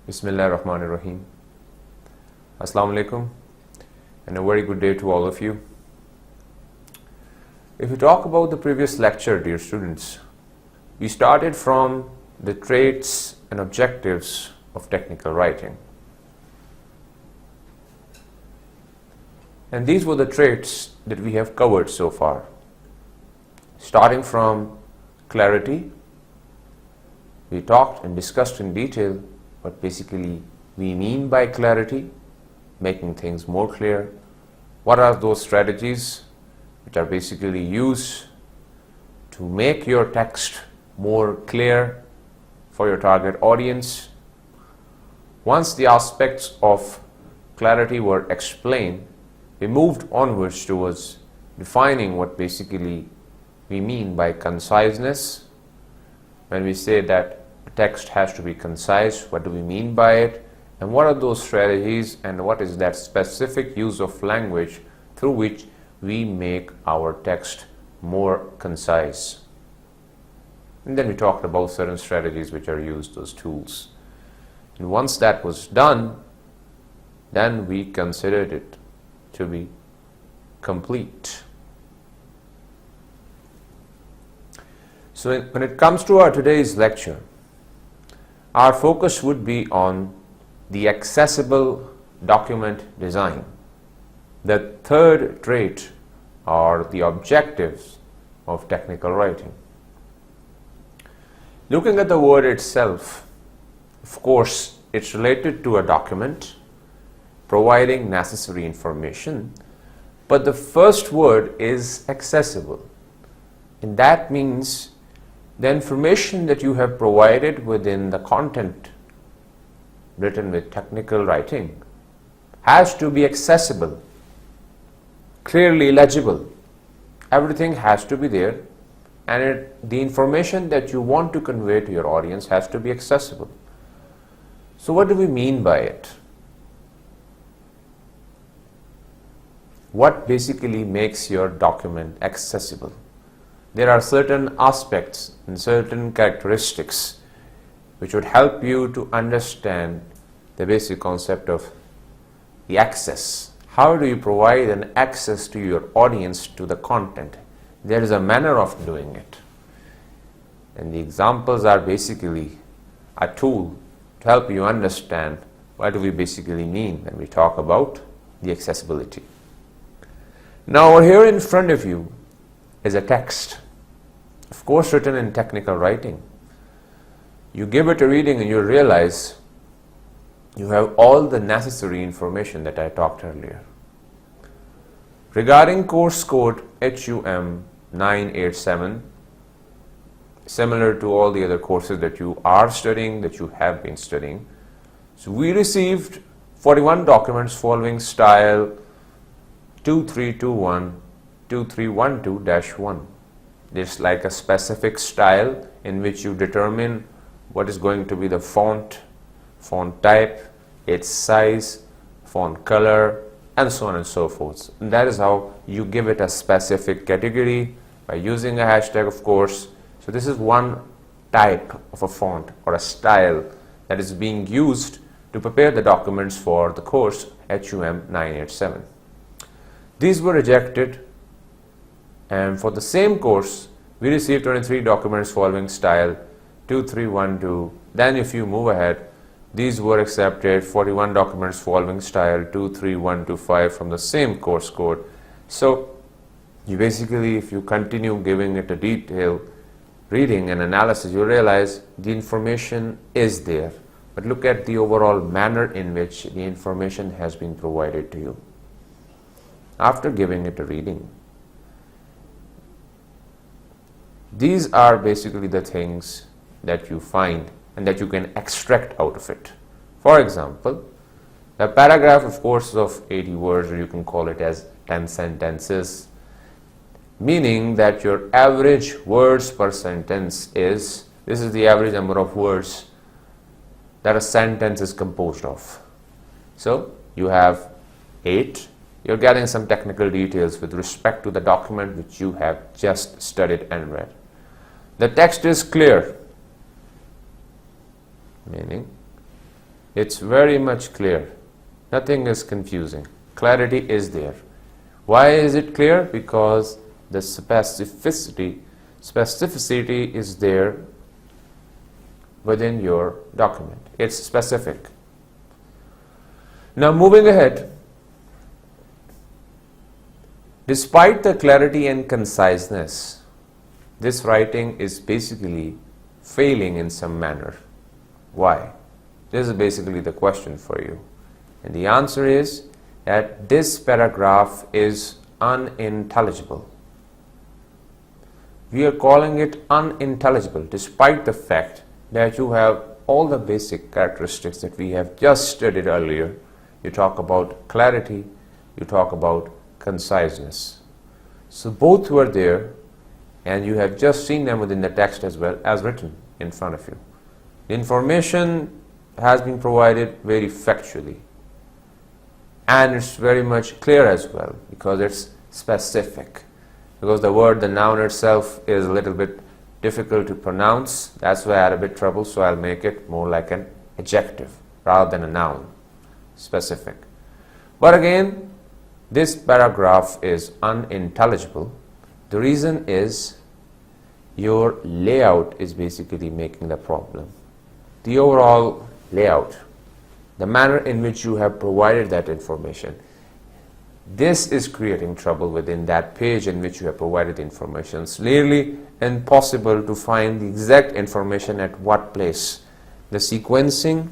Bismillahirrahmanirrahim. Assalamu alaikum and a very good day to all of you. If we talk about the previous lecture, dear students, we started from the traits and objectives of technical writing. And these were the traits that we have covered so far. Starting from clarity, we talked and discussed in detail what basically we mean by clarity, making things more clear. What are those strategies which are basically used to make your text more clear for your target audience? Once the aspects of clarity were explained, we moved onwards towards defining what basically we mean by conciseness. When we say that a text has to be concise, what do we mean by it? And what are those strategies and what is that specific use of language through which we make our text more concise? And then we talked about certain strategies which are used, those tools. And once that was done, then we considered it to be complete. So when it comes to our today's lecture, our focus would be on the accessible document design, the third trait or the objectives of technical writing. Looking at the word itself, of course, it's related to a document providing necessary information, but the first word is accessible. And that means the information that you have provided within the content written with technical writing has to be accessible, clearly legible. Everything has to be there, and the information that you want to convey to your audience has to be accessible. So what do we mean by it? What basically makes your document accessible? There are certain aspects and certain characteristics which would help you to understand the basic concept of the access. How do you provide an access to your audience to the content? There is a manner of doing it. And the examples are basically a tool to help you understand what do we basically mean when we talk about the accessibility. Now over here in front of you is a text, of course written in technical writing. You give it a reading and you realize you have all the necessary information that I talked earlier. Regarding course code HUM120, similar to all the other courses that you are studying, that you have been studying, so we received 41 documents following style 2321-2312-1. There's like a specific style in which you determine what is going to be the font type, its size, font color, and so on and so forth. And that is how you give it a specific category by using a hashtag, of course. So this is one type of a font or a style that is being used to prepare the documents for the course HUM987. These were rejected, and for the same course we received 23 documents following style 2312. Then if you move ahead, these were accepted, 41 documents following style 23125 from the same course code. So you basically, if you continue giving it a detailed reading and analysis, you realize the information is there, but look at the overall manner in which the information has been provided to you. After giving it a reading, these are basically the things that you find and that you can extract out of it. For example, the paragraph, of course, is of 80 words, or you can call it as 10 sentences, meaning that your average words per sentence is, this is the average number of words that a sentence is composed of. So you have 8. You're getting some technical details with respect to the document which you have just studied and read. The text is clear, meaning It's very much clear. Nothing is confusing. Clarity is there. Why is it clear? Because the specificity is there within your document. It's specific. Now moving ahead, despite the clarity and conciseness, this writing is basically failing in some manner. Why? This is basically the question for you. And the answer is that this paragraph is unintelligible. We are calling it unintelligible despite the fact that you have all the basic characteristics that we have just studied earlier. You talk about clarity, you talk about conciseness. So both were there, and you have just seen them within the text as well as written in front of you. The information has been provided very factually, and it's very much clear as well because it's specific. Because the word, the noun itself, is a little bit difficult to pronounce. That's why I had a bit trouble, so I'll make it more like an adjective rather than a noun. Specific. But again, this paragraph is unintelligible. The reason is your layout is basically making the problem. The overall layout, the manner in which you have provided that information, this is creating trouble within that page in which you have provided the information. It's nearly impossible to find the exact information at what place. The sequencing,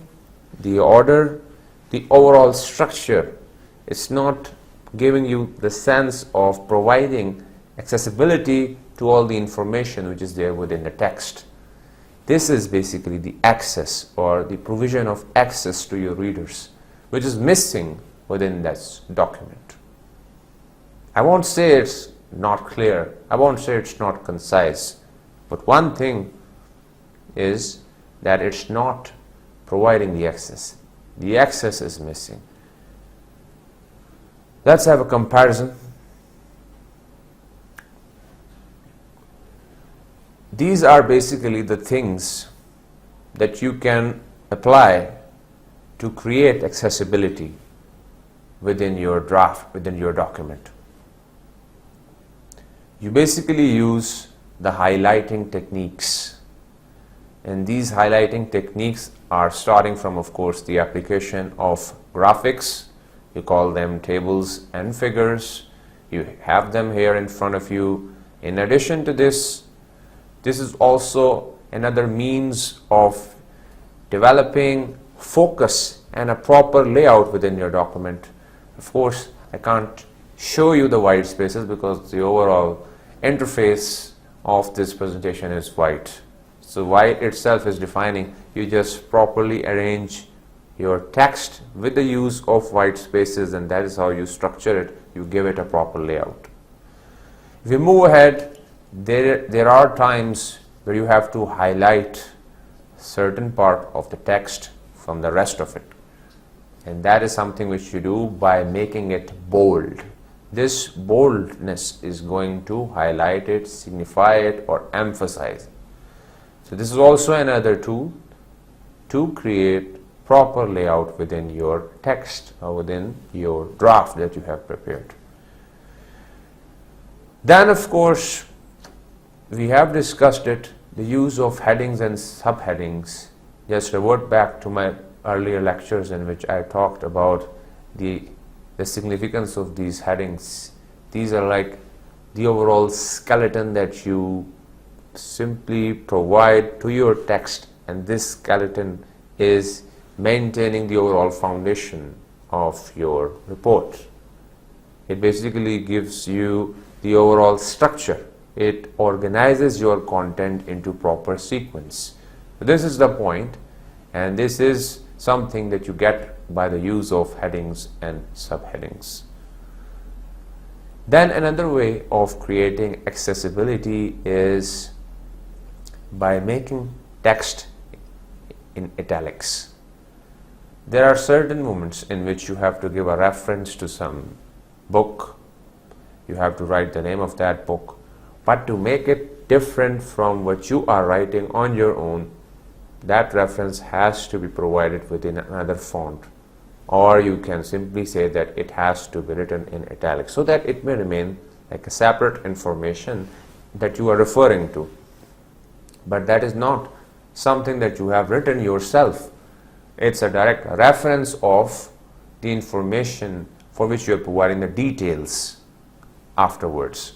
the order, the overall structure, it's not giving you the sense of providing accessibility to all the information which is there within the text. This is basically the access or the provision of access to your readers, which is missing within this document. I won't say it's not clear, I won't say it's not concise, but one thing is that it's not providing the access. The access is missing. Let's have a comparison. These are basically the things that you can apply to create accessibility within your draft, within your document. You basically use the highlighting techniques, and these highlighting techniques are starting from, of course, the application of graphics. You call them tables and figures. You have them here in front of you. In addition to this, this is also another means of developing focus and a proper layout within your document. Of course, I can't show you the white spaces because the overall interface of this presentation is white. So white itself is defining. You just properly arrange your text with the use of white spaces, and that is how you structure it. You give it a proper layout. If you move ahead, there are times where you have to highlight certain part of the text from the rest of it, and that is something which you do by making it bold. This boldness is going to highlight it, signify it, or emphasize it. So this is also another tool to create proper layout within your text or within your draft that you have prepared. Then, of course, we have discussed it, the use of headings and subheadings. Just revert back to my earlier lectures in which I talked about the significance of these headings. These are like the overall skeleton that you simply provide to your text, and this skeleton is maintaining the overall foundation of your report. It basically gives you the overall structure. It organizes your content into proper sequence. This is the point, and this is something that you get by the use of headings and subheadings. Then another way of creating accessibility is by making text in italics. There are certain moments in which you have to give a reference to some book. You have to write the name of that book, but to make it different from what you are writing on your own, that reference has to be provided within another font, or you can simply say that it has to be written in italics so that it may remain like a separate information that you are referring to. But that is not something that you have written yourself. It's a direct reference of the information for which you are providing the details afterwards.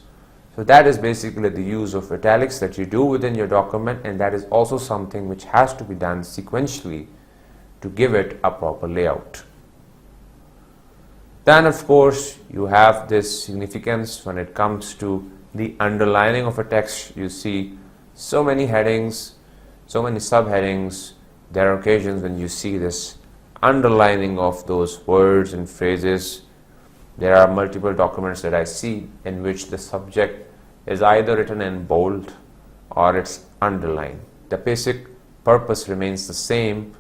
So that is basically the use of italics that you do within your document, and that is also something which has to be done sequentially to give it a proper layout. Then of course you have this significance when it comes to the underlining of a text. You see so many headings, so many subheadings. There are occasions when you see this underlining of those words and phrases. There are multiple documents that I see in which the subject is either written in bold or it's underlined. The basic purpose remains the same,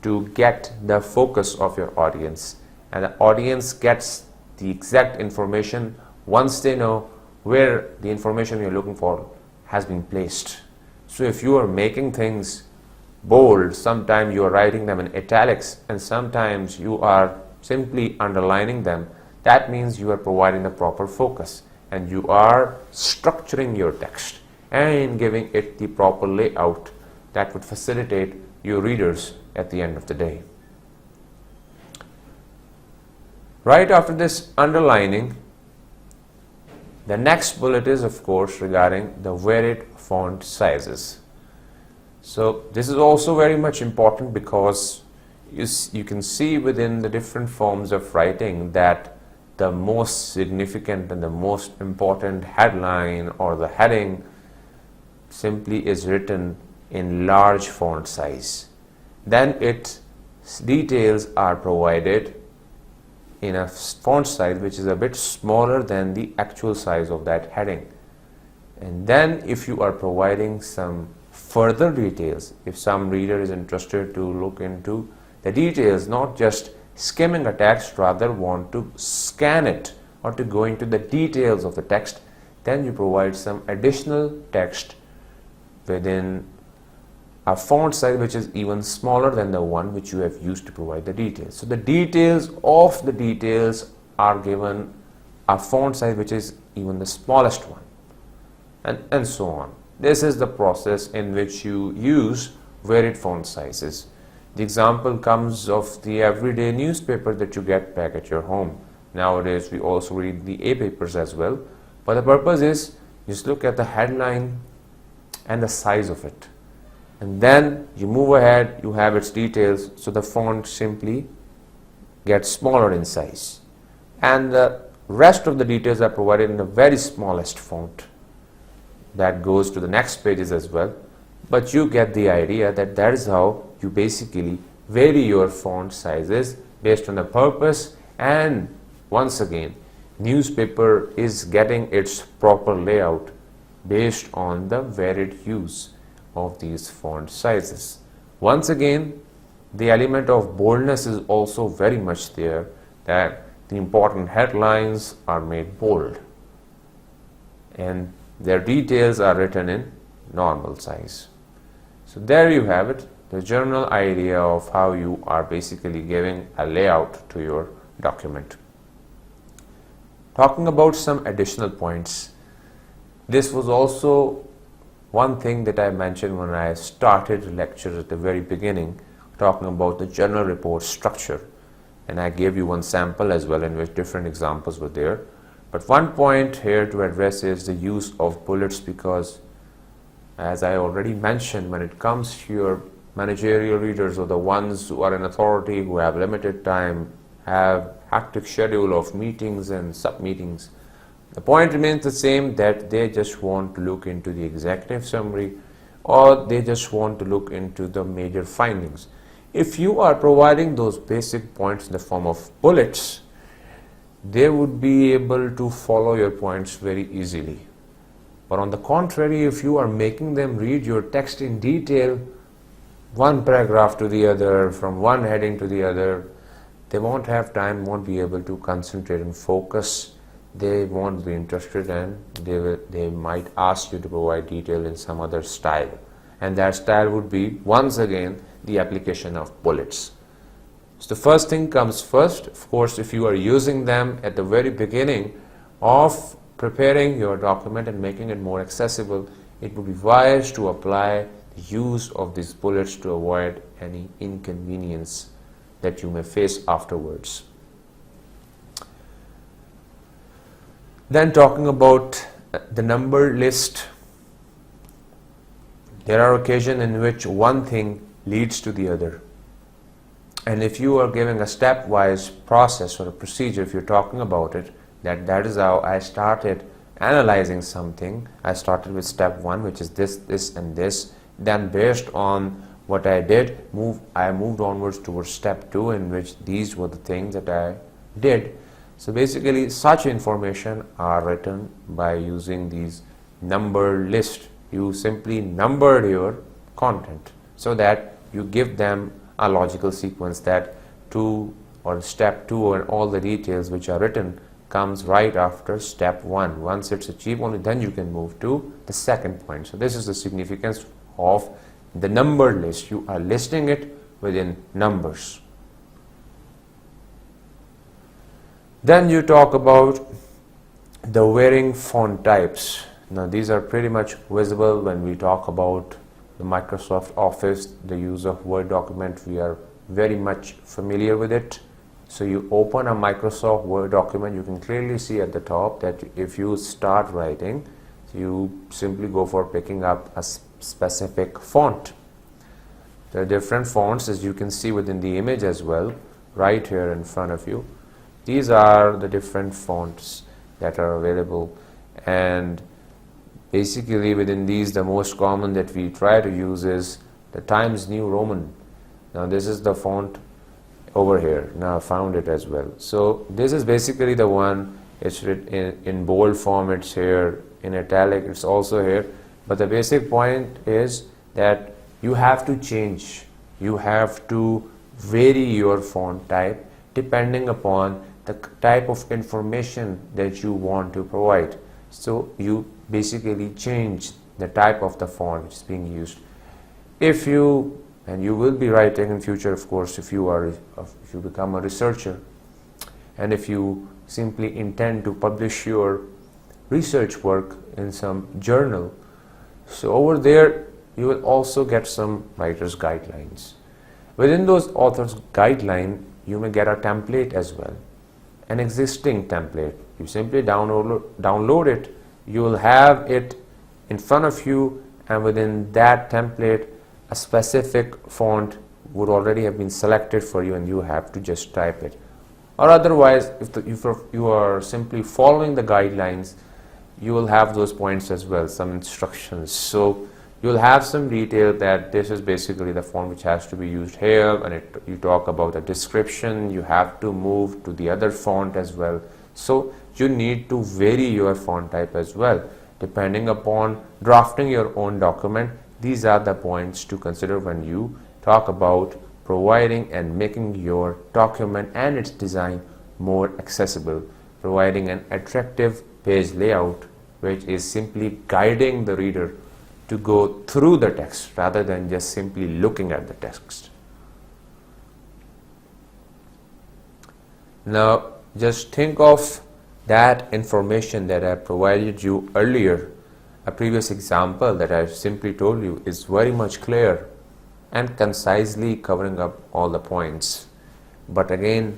to get the focus of your audience, and the audience gets the exact information once they know where the information you're looking for has been placed. So if you are making things bold, sometimes you are writing them in italics and sometimes you are simply underlining them, that means you are providing the proper focus and you are structuring your text and giving it the proper layout that would facilitate your readers at the end of the day. Right after this underlining, the next bullet is of course regarding the varied font sizes. So this is also very much important because you can see within the different forms of writing that the most significant and the most important headline or the heading simply is written in large font size. Then its details are provided in a font size which is a bit smaller than the actual size of that heading. And then if you are providing some further details, if some reader is interested to look into the details, not just skimming a text, rather want to scan it or to go into the details of the text, then you provide some additional text within a font size which is even smaller than the one which you have used to provide the details. So the details of the details are given a font size which is even the smallest one, and so on. This is the process in which you use varied font sizes. The example comes of the everyday newspaper that you get back at your home. Nowadays we also read the A-papers as well, but the purpose is just look at the headline and the size of it, and then you move ahead, you have its details, so the font simply gets smaller in size, and the rest of the details are provided in the very smallest font that goes to the next pages as well. But you get the idea that that is how you basically vary your font sizes based on the purpose, and once again newspaper is getting its proper layout based on the varied use of these font sizes. Once again, the element of boldness is also very much there, that the important headlines are made bold and their details are written in normal size. So there you have it, the general idea of how you are basically giving a layout to your document. Talking about some additional points, this was also one thing that I mentioned when I started the lecture at the very beginning, talking about the general report structure, and I gave you one sample as well in which different examples were there. But one point here to address is the use of bullets, because as I already mentioned, when it comes to your managerial readers or the ones who are in authority, who have limited time, have hectic schedule of meetings and sub-meetings, the point remains the same, that they just want to look into the executive summary or they just want to look into the major findings. If you are providing those basic points in the form of bullets, they would be able to follow your points very easily. But on the contrary, if you are making them read your text in detail, one paragraph to the other, from one heading to the other, they won't have time, won't be able to concentrate and focus. They won't be interested, and they might ask you to provide detail in some other style, and that style would be once again the application of bullets. So the first thing comes first. Of course, if you are using them at the very beginning of preparing your document and making it more accessible, it would be wise to apply the use of these bullets to avoid any inconvenience that you may face afterwards. Then talking about the number list, there are occasions in which one thing leads to the other. And if you are giving a stepwise process or a procedure, if you're talking about it, that is how I started analyzing something. I started with step 1, which is this, this and this. Then based on what I did, I moved onwards towards step 2, in which these were the things that I did. So basically such information are written by using these number list. You simply numbered your content so that you give them a logical sequence, that 2 or step 2 and all the details which are written comes right after step 1. Once it's achieved, only then you can move to the second point. So this is the significance of the number list. You are listing it within numbers. Then you talk about the varying font types. Now these are pretty much visible when we talk about the Microsoft Office, the use of Word document. We are very much familiar with it. So you open a Microsoft Word document, you can clearly see at the top that if you start writing, you simply go for picking up a specific font. There are different fonts, as you can see within the image as well, right here in front of you. These are the different fonts that are available, and basically within these the most common that we try to use is the Times New Roman. Now this is the font over here. Now I found it as well. So this is basically the one. It's written in bold form, it's here, in italic it's also here, but the basic point is that you have to change, you have to vary your font type depending upon the type of information that you want to provide. So you basically change the type of the font which is being used. If you, and you will be writing in future, of course, if you become a researcher, and if you simply intend to publish your research work in some journal, so over there you will also get some writer's guidelines. Within those author's guideline, you may get a template as well, an existing template. You simply download it, you will have it in front of you, and within that template a specific font would already have been selected for you, and you have to just type it. Or otherwise, if you are simply following the guidelines, you will have those points as well, some instructions. So you will have some detail that this is basically the font which has to be used here, and you talk about a description, you have to move to the other font as well. So you need to vary your font type as well depending upon drafting your own document. These are the points to consider when you talk about providing and making your document and its design more accessible, providing an attractive page layout which is simply guiding the reader to go through the text rather than just simply looking at the text. Now just think of that information that I provided you earlier. A previous example that I simply told you is very much clear and concisely covering up all the points. But again,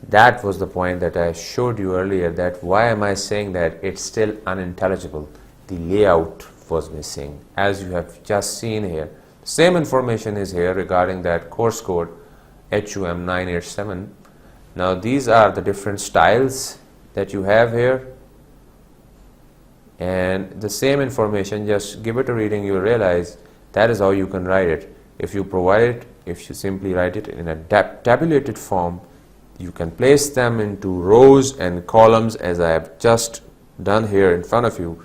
that was the point that I showed you earlier, that why am I saying that it's still unintelligible? The layout was missing, as you have just seen here. The same information is here regarding that course code HUM987. Now these are the different styles that you have here, and the same information, just give it a reading, you'll realize that is how you can write it. If you provide it, if you simply write it in a tabulated form, you can place them into rows and columns as I have just done here in front of you.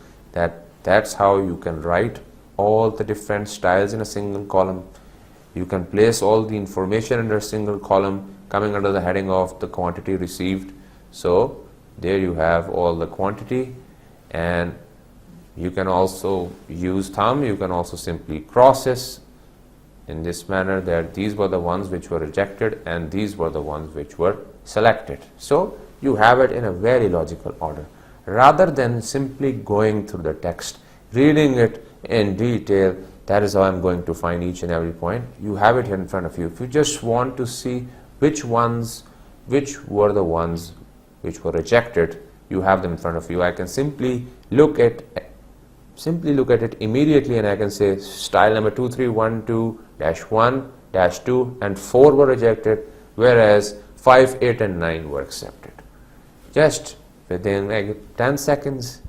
That's how you can write all the different styles in a single column. You can place all the information under a single column coming under the heading of the quantity received. So there you have all the quantity, and You can also use thumb, you can also simply cross this in this manner, that these were the ones which were rejected and these were the ones which were selected. So you have it in a very logical order. Rather than simply going through the text, reading it in detail, that is how I'm going to find each and every point. You have it here in front of you. If you just want to see which were the ones which were rejected, you have them in front of you. I can simply look at it immediately, and I can say style number 2312-1-2 and 4 were rejected, whereas 5, 8 and 9 were accepted. Just within like 10 seconds.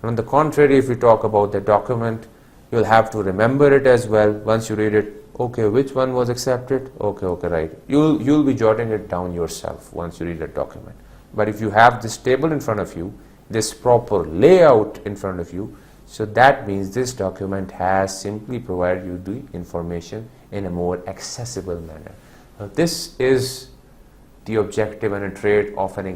On the contrary, if you talk about the document, you'll have to remember it as well. Once you read it, okay, which one was accepted? Okay, right. You'll be jotting it down yourself once you read the document. But if you have this table in front of you, this proper layout in front of you, so that means this document has simply provided you the information in a more accessible manner. Now, this is the objective and a trait of an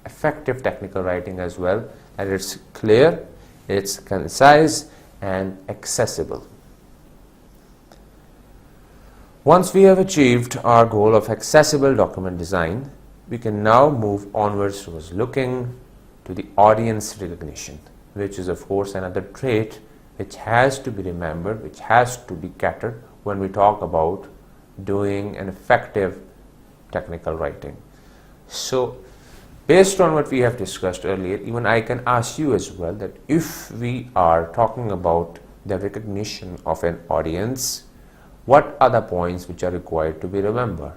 effective technical writing as well, that it's clear, it's concise and accessible. Once we have achieved our goal of accessible document design, we can now move onwards towards looking to the audience recognition, which is of course another trait which has to be remembered, which has to be catered when we talk about doing an effective technical writing. So based on what we have discussed earlier, even I can ask you as well that if we are talking about the recognition of an audience, what are the points which are required to be remembered?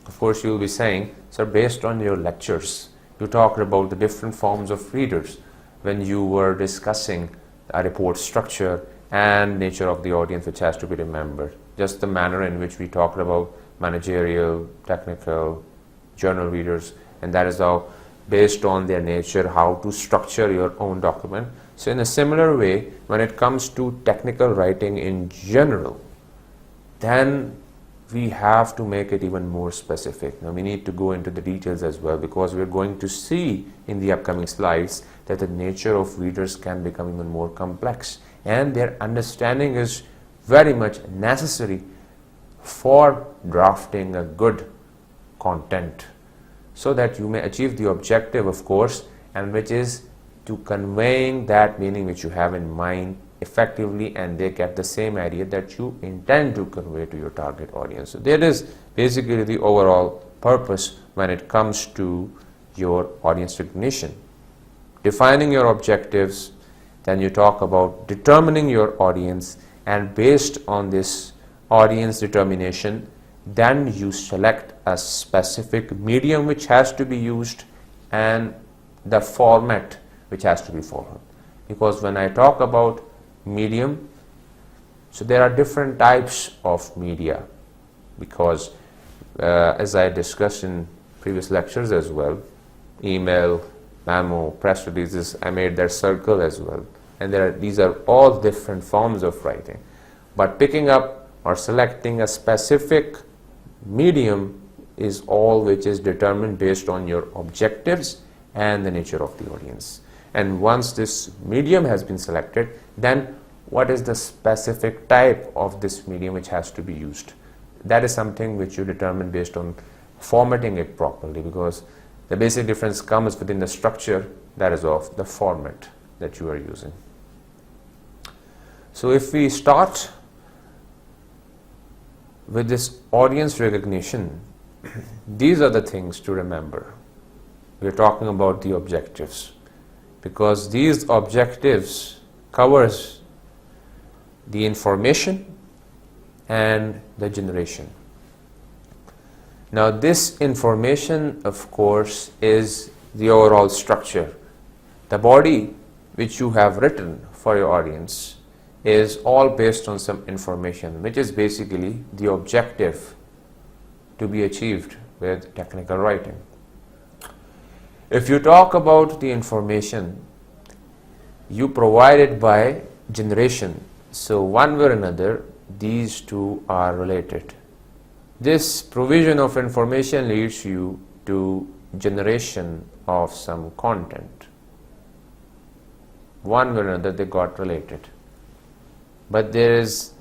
Of course, you will be saying, sir, based on your lectures, you talked about the different forms of readers when you were discussing a report structure and nature of the audience which has to be remembered. Just the manner in which we talked about managerial, technical, journal readers, and that is how, based on their nature, how to structure your own document. So in a similar way, when it comes to technical writing in general, then we have to make it even more specific. Now we need to go into the details as well, because we're going to see in the upcoming slides that the nature of readers can become even more complex, and their understanding is very much necessary for drafting a good content, so that you may achieve the objective, of course, and which is to conveying that meaning which you have in mind effectively, and they get the same idea that you intend to convey to your target audience. So that is basically the overall purpose when it comes to your audience recognition. Defining your objectives, then you talk about determining your audience, and based on this audience determination, then you select a specific medium which has to be used and the format which has to be followed. Because when I talk about medium, so there are different types of media, because as I discussed in previous lectures as well, email, memo, press releases, I made that circle as well, and these are all different forms of writing. But picking up or selecting a specific medium is all which is determined based on your objectives and the nature of the audience. And once this medium has been selected, then what is the specific type of this medium which has to be used? That is something which you determine based on formatting it properly, because the basic difference comes within the structure, that is of the format that you are using. So if we start with this audience recognition, these are the things to remember. We are talking about the objectives, because these objectives covers the information and the generation. Now this information, of course, is the overall structure. The body which you have written for your audience is all based on some information, which is basically the objective to be achieved with technical writing. If you talk about the information you provide it by generation, so one way or another these two are related. This provision of information leads you to generation of some content. one way or another they got related. But there is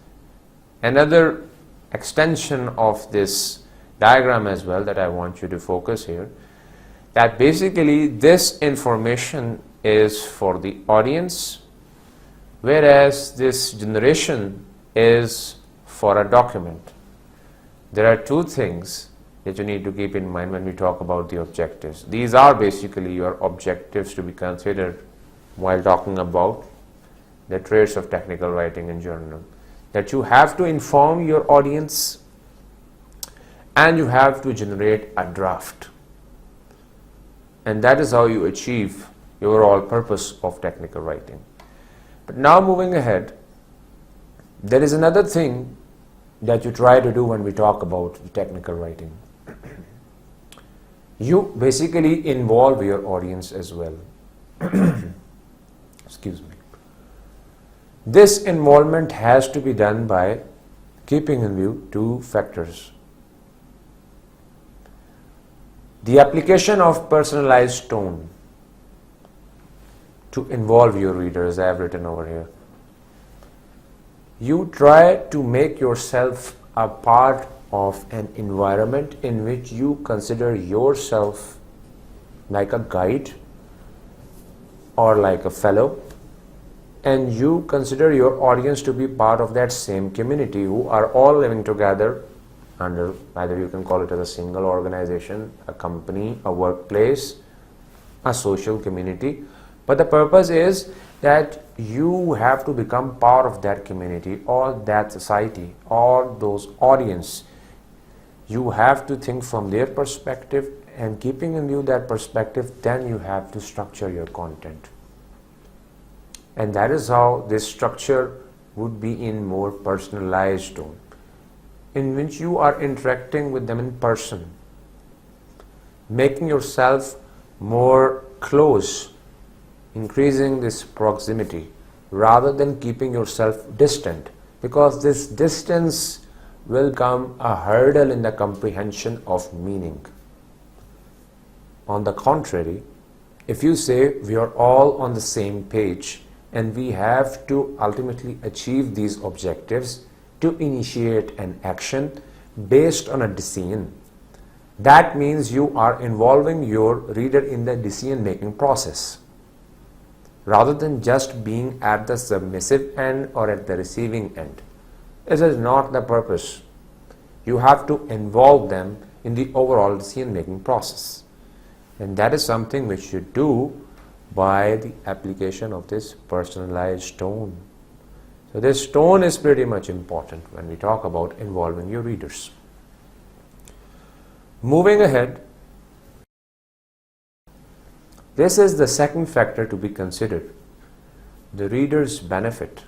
another extension of this diagram as well that I want you to focus here, that basically this information is for the audience, whereas this generation is for a document. There are two things that you need to keep in mind when we talk about the objectives. These are basically your objectives to be considered while talking about the traits of technical writing in journal. That you have to inform your audience and you have to generate a draft. And that is how you achieve your overall purpose of technical writing. But now moving ahead, there is another thing that you try to do when we talk about technical writing. You basically involve your audience as well. Excuse me. This involvement has to be done by keeping in view two factors. The application of personalized tone to involve your readers, I have written over here. You try to make yourself a part of an environment in which you consider yourself like a guide or like a fellow, and you consider your audience to be part of that same community who are all living together under, either you can call it as a single organization, a company, a workplace, a social community. But the purpose is that you have to become part of that community or that society or those audience. You have to think from their perspective, and keeping in view that perspective, then you have to structure your content. And that is how this structure would be in more personalized tone, in which you are interacting with them in person, making yourself more close, increasing this proximity rather than keeping yourself distant, because this distance will become a hurdle in the comprehension of meaning. On the contrary, if you say we are all on the same page and we have to ultimately achieve these objectives to initiate an action based on a decision, that means you are involving your reader in the decision making process rather than just being at the submissive end or at the receiving end. This is not the purpose. You have to involve them in the overall decision making process, and that is something which you do by the application of this personalized tone. So this tone is pretty much important when we talk about involving your readers. Moving ahead, this is the second factor to be considered, the reader's benefit.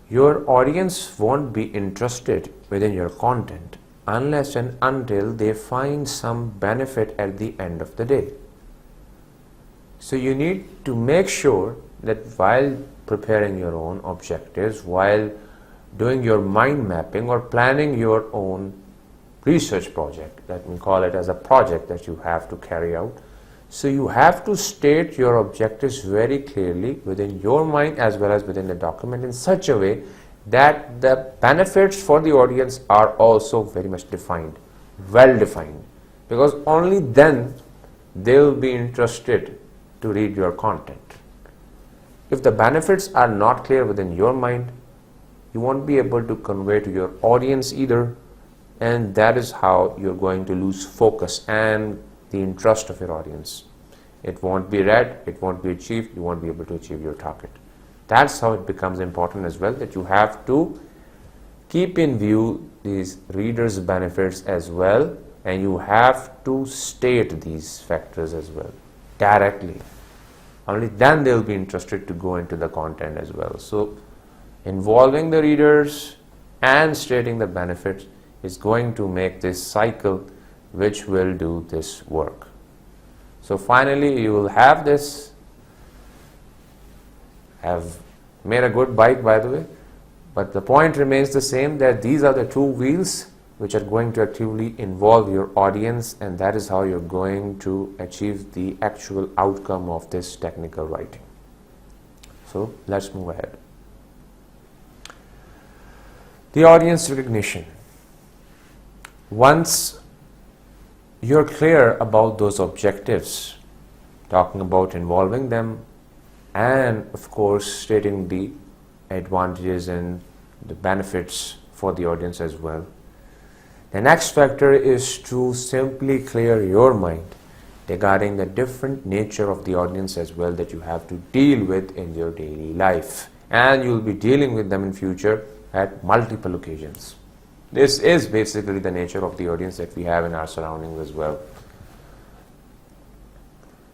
Your audience won't be interested within your content unless and until they find some benefit at the end of the day. So you need to make sure that while preparing your own objectives, while doing your mind mapping or planning your own research project, let me call it as a project that you have to carry out, so you have to state your objectives very clearly within your mind as well as within the document in such a way that the benefits for the audience are also very much defined, well defined, because only then they will be interested to read your content. If the benefits are not clear within your mind, you won't be able to convey to your audience either, and that is how you're going to lose focus and the interest of your audience. It won't be read, it won't be achieved, you won't be able to achieve your target. That's how it becomes important as well, that you have to keep in view these readers' benefits as well, and you have to state these factors as well directly. Only then they'll be interested to go into the content as well. So involving the readers and stating the benefits is going to make this cycle which will do this work. So finally you will have this. I have made a good bike, by the way, but the point remains the same, that these are the two wheels which are going to actively involve your audience, and that is how you're going to achieve the actual outcome of this technical writing. So let's move ahead. The audience recognition. Once you're clear about those objectives, talking about involving them, and of course stating the advantages and the benefits for the audience as well, the next factor is to simply clear your mind regarding the different nature of the audience as well that you have to deal with in your daily life, and you'll be dealing with them in future at multiple occasions. This is basically the nature of the audience that we have in our surroundings as well.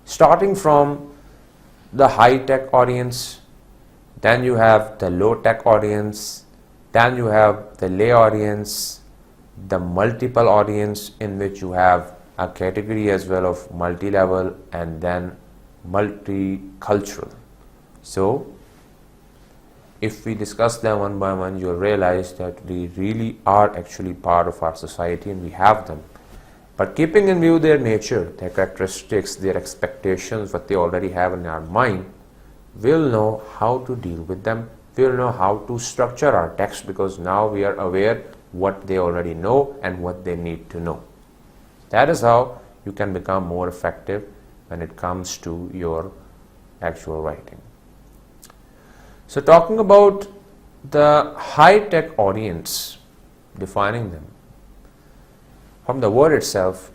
Starting from the high-tech audience, then you have the low-tech audience, then you have the lay audience, the multiple audience in which you have a category as well of multi-level, and then multicultural. So if we discuss them one by one, you'll realize that we really are actually part of our society and we have them. But keeping in view their nature, their characteristics, their expectations, what they already have in our mind, we'll know how to deal with them. We'll know how to structure our text, because now we are aware what they already know and what they need to know. That is how you can become more effective when it comes to your actual writing. So talking about the high-tech audience, defining them, from the word itself,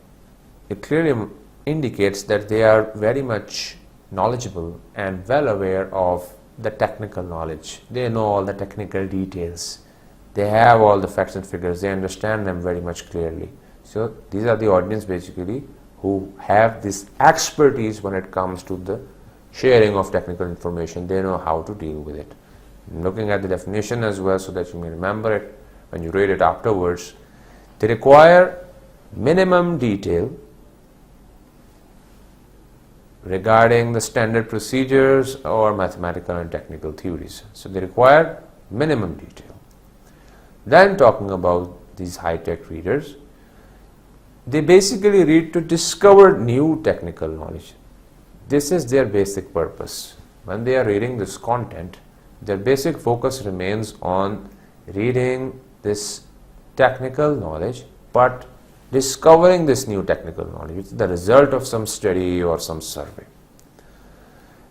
it clearly indicates that they are very much knowledgeable and well aware of the technical knowledge. They know all the technical details. They have all the facts and figures. They understand them very much clearly. So these are the audience basically who have this expertise when it comes to the sharing of technical information. They know how to deal with it. Looking at the definition as well so that you may remember it when you read it afterwards, they require minimum detail regarding the standard procedures or mathematical and technical theories. So they require minimum detail. Then talking about these high-tech readers, they basically read to discover new technical knowledge. This is their basic purpose. When they are reading this content, their basic focus remains on reading this technical knowledge, but discovering this new technical knowledge. It's the result of some study or some survey.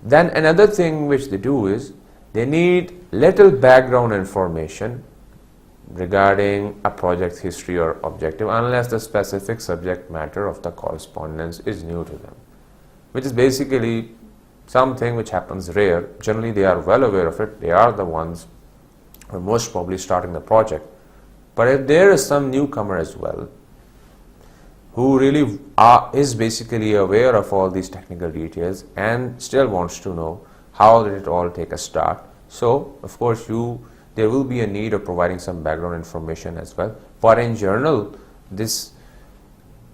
Then another thing which they do is they need little background information regarding a project history or objective, unless the specific subject matter of the correspondence is new to them, which is basically something which happens rare. Generally they are well aware of it. They are the ones who are most probably starting the project. But if there is some newcomer as well who really is basically aware of all these technical details and still wants to know how did it all take a start, so of course there will be a need of providing some background information as well. But in general, this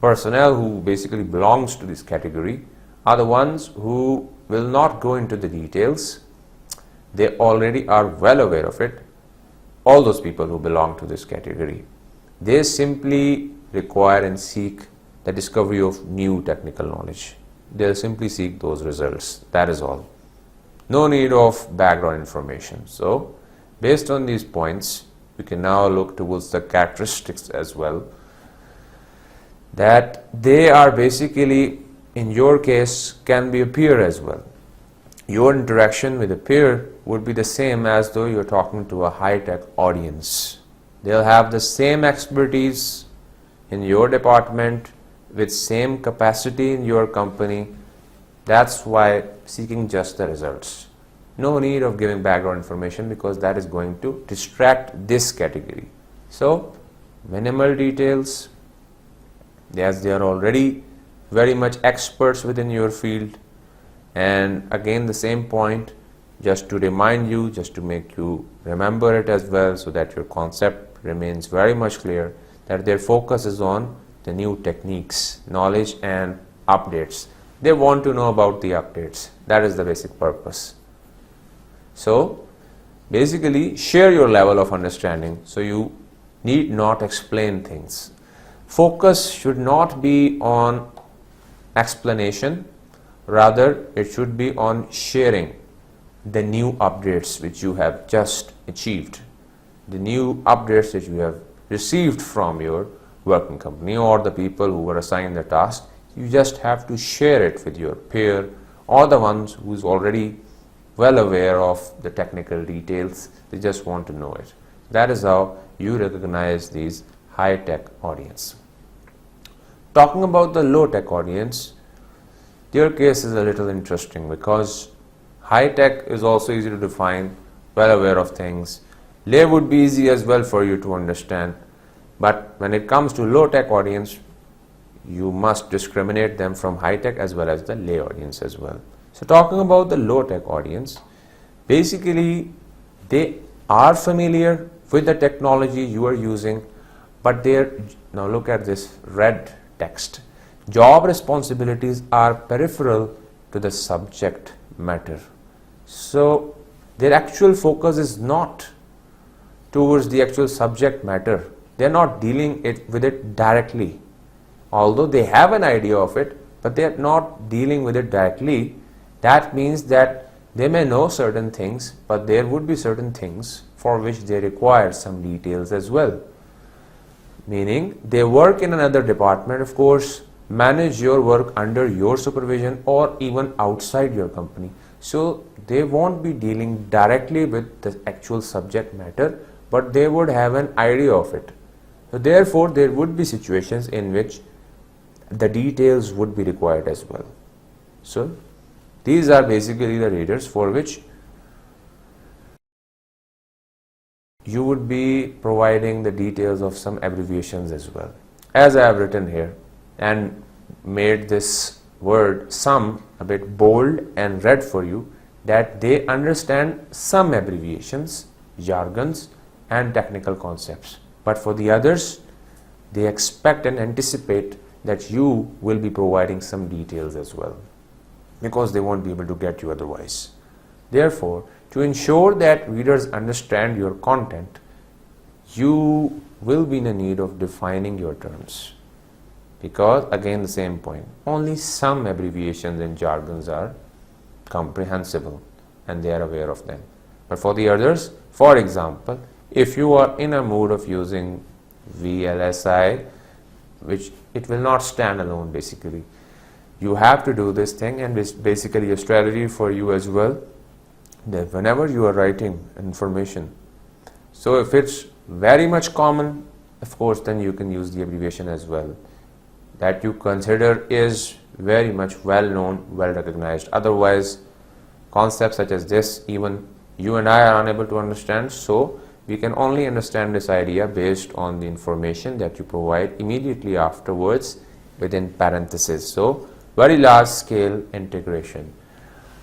personnel who basically belongs to this category are the ones who will not go into the details. They already are well aware of it. All those people who belong to this category, they simply require and seek the discovery of new technical knowledge. They'll simply seek those results. That is all. No need of background information. So based on these points, we can now look towards the characteristics as well, that they are basically, in your case, can be a peer as well. Your interaction with a peer would be the same as though you're talking to a high-tech audience. They'll have the same expertise in your department with same capacity in your company. That's why seeking just the results. No need of giving background information, because that is going to distract this category. So minimal details, as they are already very much experts within your field. And again the same point, just to remind you, just to make you remember it as well, so that your concept remains very much clear, that their focus is on the new techniques, knowledge and updates. They want to know about the updates. That is the basic purpose. So basically share your level of understanding, so you need not explain things. Focus should not be on explanation, rather it should be on sharing the new updates which you have just achieved, the new updates that you have received from your working company or the people who were assigned the task. You just have to share it with your peer or the ones who's already well aware of the technical details. They just want to know it. That is how you recognize these high-tech audience. Talking about the low-tech audience, their case is a little interesting because high-tech is also easy to define, well aware of things. Lay would be easy as well for you to understand, but when it comes to low-tech audience, you must discriminate them from high-tech as well as the lay audience as well. So talking about the low-tech audience, basically they are familiar with the technology you are using, but now look at this red text. Job responsibilities are peripheral to the subject matter. So their actual focus is not towards the actual subject matter. They are not dealing with it directly. Although they have an idea of it, but they are not dealing with it directly. That means that they may know certain things, but there would be certain things for which they require some details as well. Meaning they work in another department, of course, manage your work under your supervision or even outside your company. So they won't be dealing directly with the actual subject matter, but they would have an idea of it. So therefore, there would be situations in which the details would be required as well. So these are basically the readers for which you would be providing the details of some abbreviations as well. As I have written here and made this word some a bit bold and red for you, that they understand some abbreviations, jargons and technical concepts. But for the others, they expect and anticipate that you will be providing some details as well, because they won't be able to get you otherwise. Therefore, to ensure that readers understand your content, you will be in a need of defining your terms, because again the same point, only some abbreviations and jargons are comprehensible and they are aware of them. But for the others, for example, if you are in a mood of using VLSI, which it will not stand alone basically, you have to do this thing, and it's basically a strategy for you as well, that whenever you are writing information, so if it's very much common, of course, then you can use the abbreviation as well, that you consider is very much well known, well recognized. Otherwise, concepts such as this, even you and I are unable to understand, so we can only understand this idea based on the information that you provide immediately afterwards within parentheses. So very large scale integration,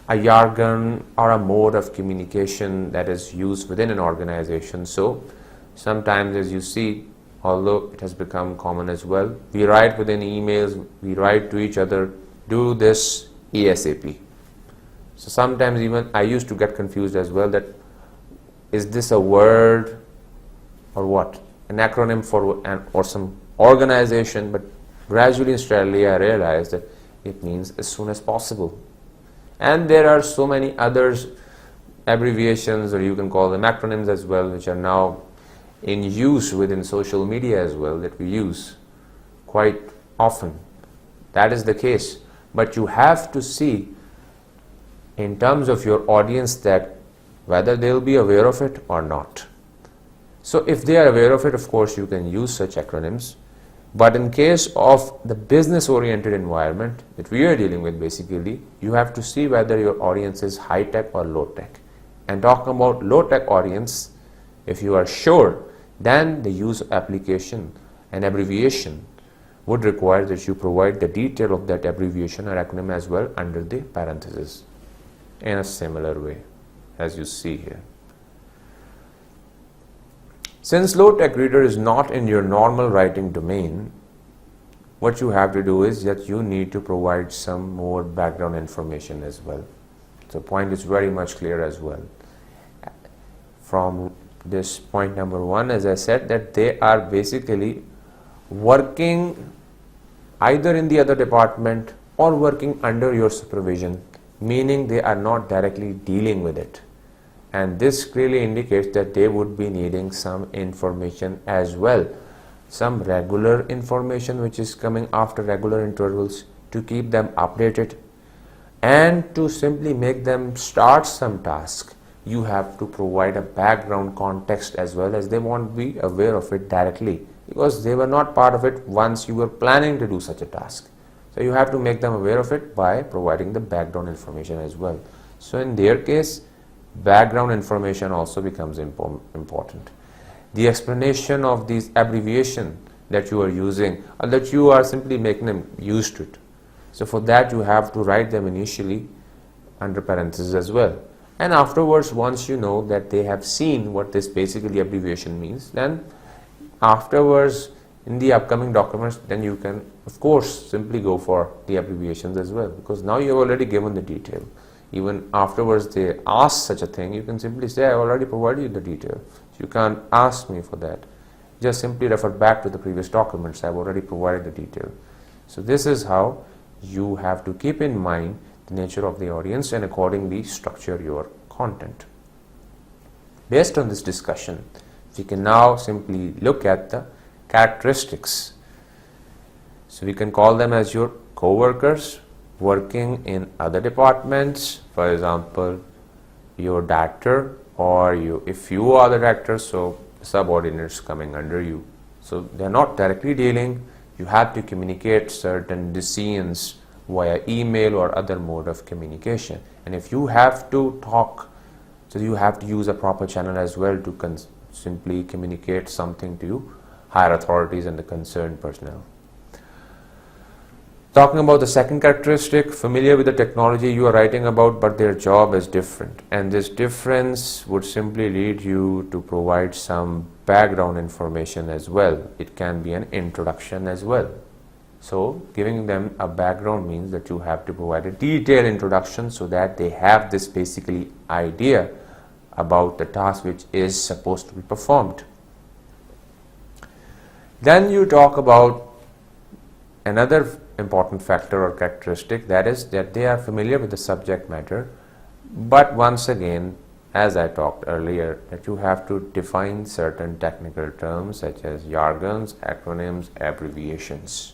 a jargon or a mode of communication that is used within an organization. So sometimes, as you see, although it has become common as well, we write within emails, we write to each other, do this ASAP. So sometimes even I used to get confused as well, that is this a word or what? An acronym for or some organization, but gradually and steadily I realized that it means as soon as possible. And there are so many others, abbreviations, or you can call them acronyms as well, which are now in use within social media as well, that we use quite often. That is the case. But you have to see in terms of your audience that whether they will be aware of it or not. So if they are aware of it, of course you can use such acronyms. But in case of the business oriented environment that we are dealing with, basically you have to see whether your audience is high tech or low tech. And talking about low tech audience, if you are sure, then the use of application and abbreviation would require that you provide the detail of that abbreviation or acronym as well under the parentheses in a similar way as you see here. Since low-tech reader is not in your normal writing domain, what you have to do is that you need to provide some more background information as well. So point is very much clear as well. From this point number one, as I said, that they are basically working either in the other department or working under your supervision, meaning they are not directly dealing with it. And this clearly indicates that they would be needing some information as well, some regular information which is coming after regular intervals to keep them updated and to simply make them start some task. You have to provide a background context as well, as they won't be aware of it directly because they were not part of it once you were planning to do such a task. So you have to make them aware of it by providing the background information as well. So in their case, background information also becomes important. The explanation of these abbreviation that you are using or that you are simply making them used to it. So for that you have to write them initially under parentheses as well. And afterwards, once you know that they have seen what this basically abbreviation means, then afterwards in the upcoming documents, then you can of course simply go for the abbreviations as well, because now you have already given the detail. Even afterwards they ask such a thing, you can simply say, I already provided you the detail. So you can't ask me for that. Just simply refer back to the previous documents. I've already provided the detail. So this is how you have to keep in mind the nature of the audience and accordingly structure your content. Based on this discussion, we can now simply look at the characteristics. So we can call them as your co-workers working in other departments, for example, your director, or if you are the director, so subordinates coming under you. So they are not directly dealing. You have to communicate certain decisions via email or other mode of communication. And if you have to talk, so you have to use a proper channel as well to simply communicate something to higher authorities and the concerned personnel. Talking about the second characteristic, familiar with the technology you are writing about, but their job is different. And this difference would simply lead you to provide some background information as well. It can be an introduction as well. So giving them a background means that you have to provide a detailed introduction so that they have this basically idea about the task which is supposed to be performed. Then you talk about another important factor or characteristic, that is that they are familiar with the subject matter, but once again, as I talked earlier, that you have to define certain technical terms such as jargons, acronyms, abbreviations.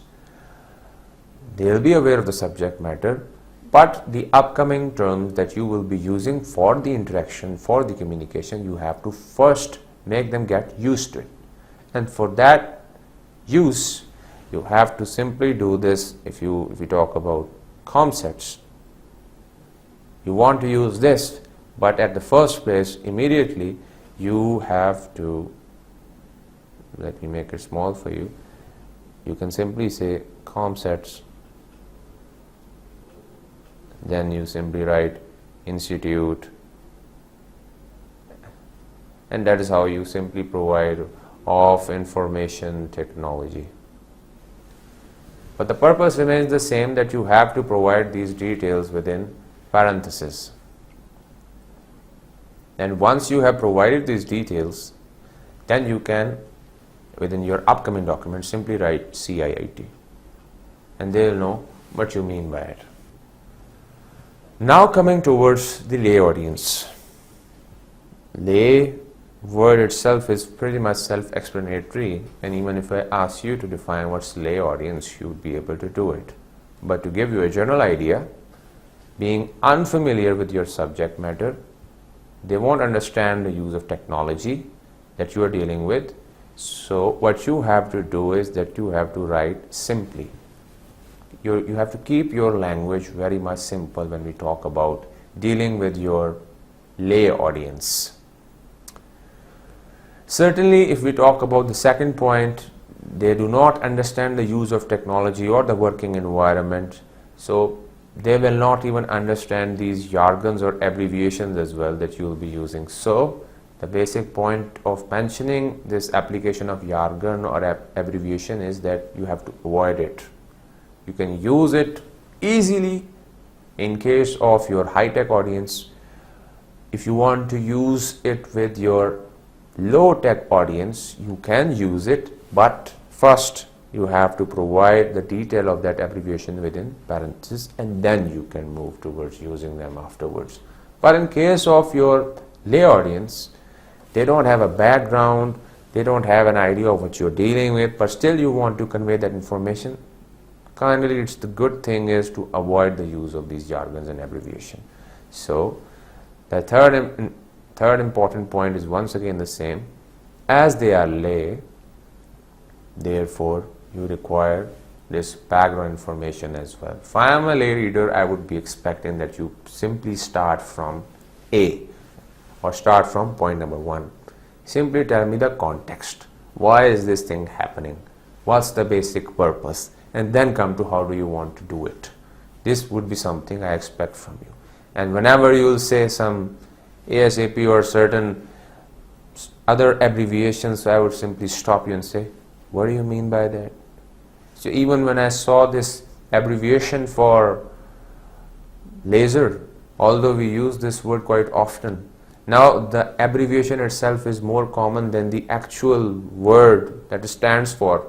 They will be aware of the subject matter, but the upcoming terms that you will be using for the interaction, for the communication, you have to first make them get used to it. And for that use, you have to simply do this. If we talk about concepts, you want to use this, but at the first place, immediately you have to, let me make it small for you, you can simply say concepts, then you simply write institute, and that is how you simply provide of information technology. But the purpose remains the same, that you have to provide these details within parentheses. And once you have provided these details, then you can, within your upcoming document, simply write CIIT. And they will know what you mean by it. Now coming towards the lay audience. Lay word itself is pretty much self-explanatory, and even if I ask you to define what's lay audience, you would be able to do it. But to give you a general idea, being unfamiliar with your subject matter, they won't understand the use of technology that you are dealing with. So what you have to do is that you have to write simply. You have to keep your language very much simple when we talk about dealing with your lay audience. Certainly, if we talk about the second point, they do not understand the use of technology or the working environment, so they will not even understand these jargons or abbreviations as well that you will be using. So the basic point of mentioning this application of jargon or abbreviation is that you have to avoid it. You can use it easily in case of your high-tech audience. If you want to use it with your low-tech audience, you can use it, but first you have to provide the detail of that abbreviation within parentheses, and then you can move towards using them afterwards. But in case of your lay audience, they don't have a background, they don't have an idea of what you're dealing with, but still you want to convey that information. Kindly, it's the good thing is to avoid the use of these jargons and abbreviation. So the third important point is once again the same. As they are lay, therefore you require this background information as well. If I am a lay reader, I would be expecting that you simply start from A or start from point number 1. Simply tell me the context. Why is this thing happening? What's the basic purpose? And then come to how do you want to do it. This would be something I expect from you. And whenever you will say some ASAP or certain other abbreviations, I would simply stop you and say, what do you mean by that? So even when I saw this abbreviation for laser, although we use this word quite often, now the abbreviation itself is more common than the actual word that it stands for.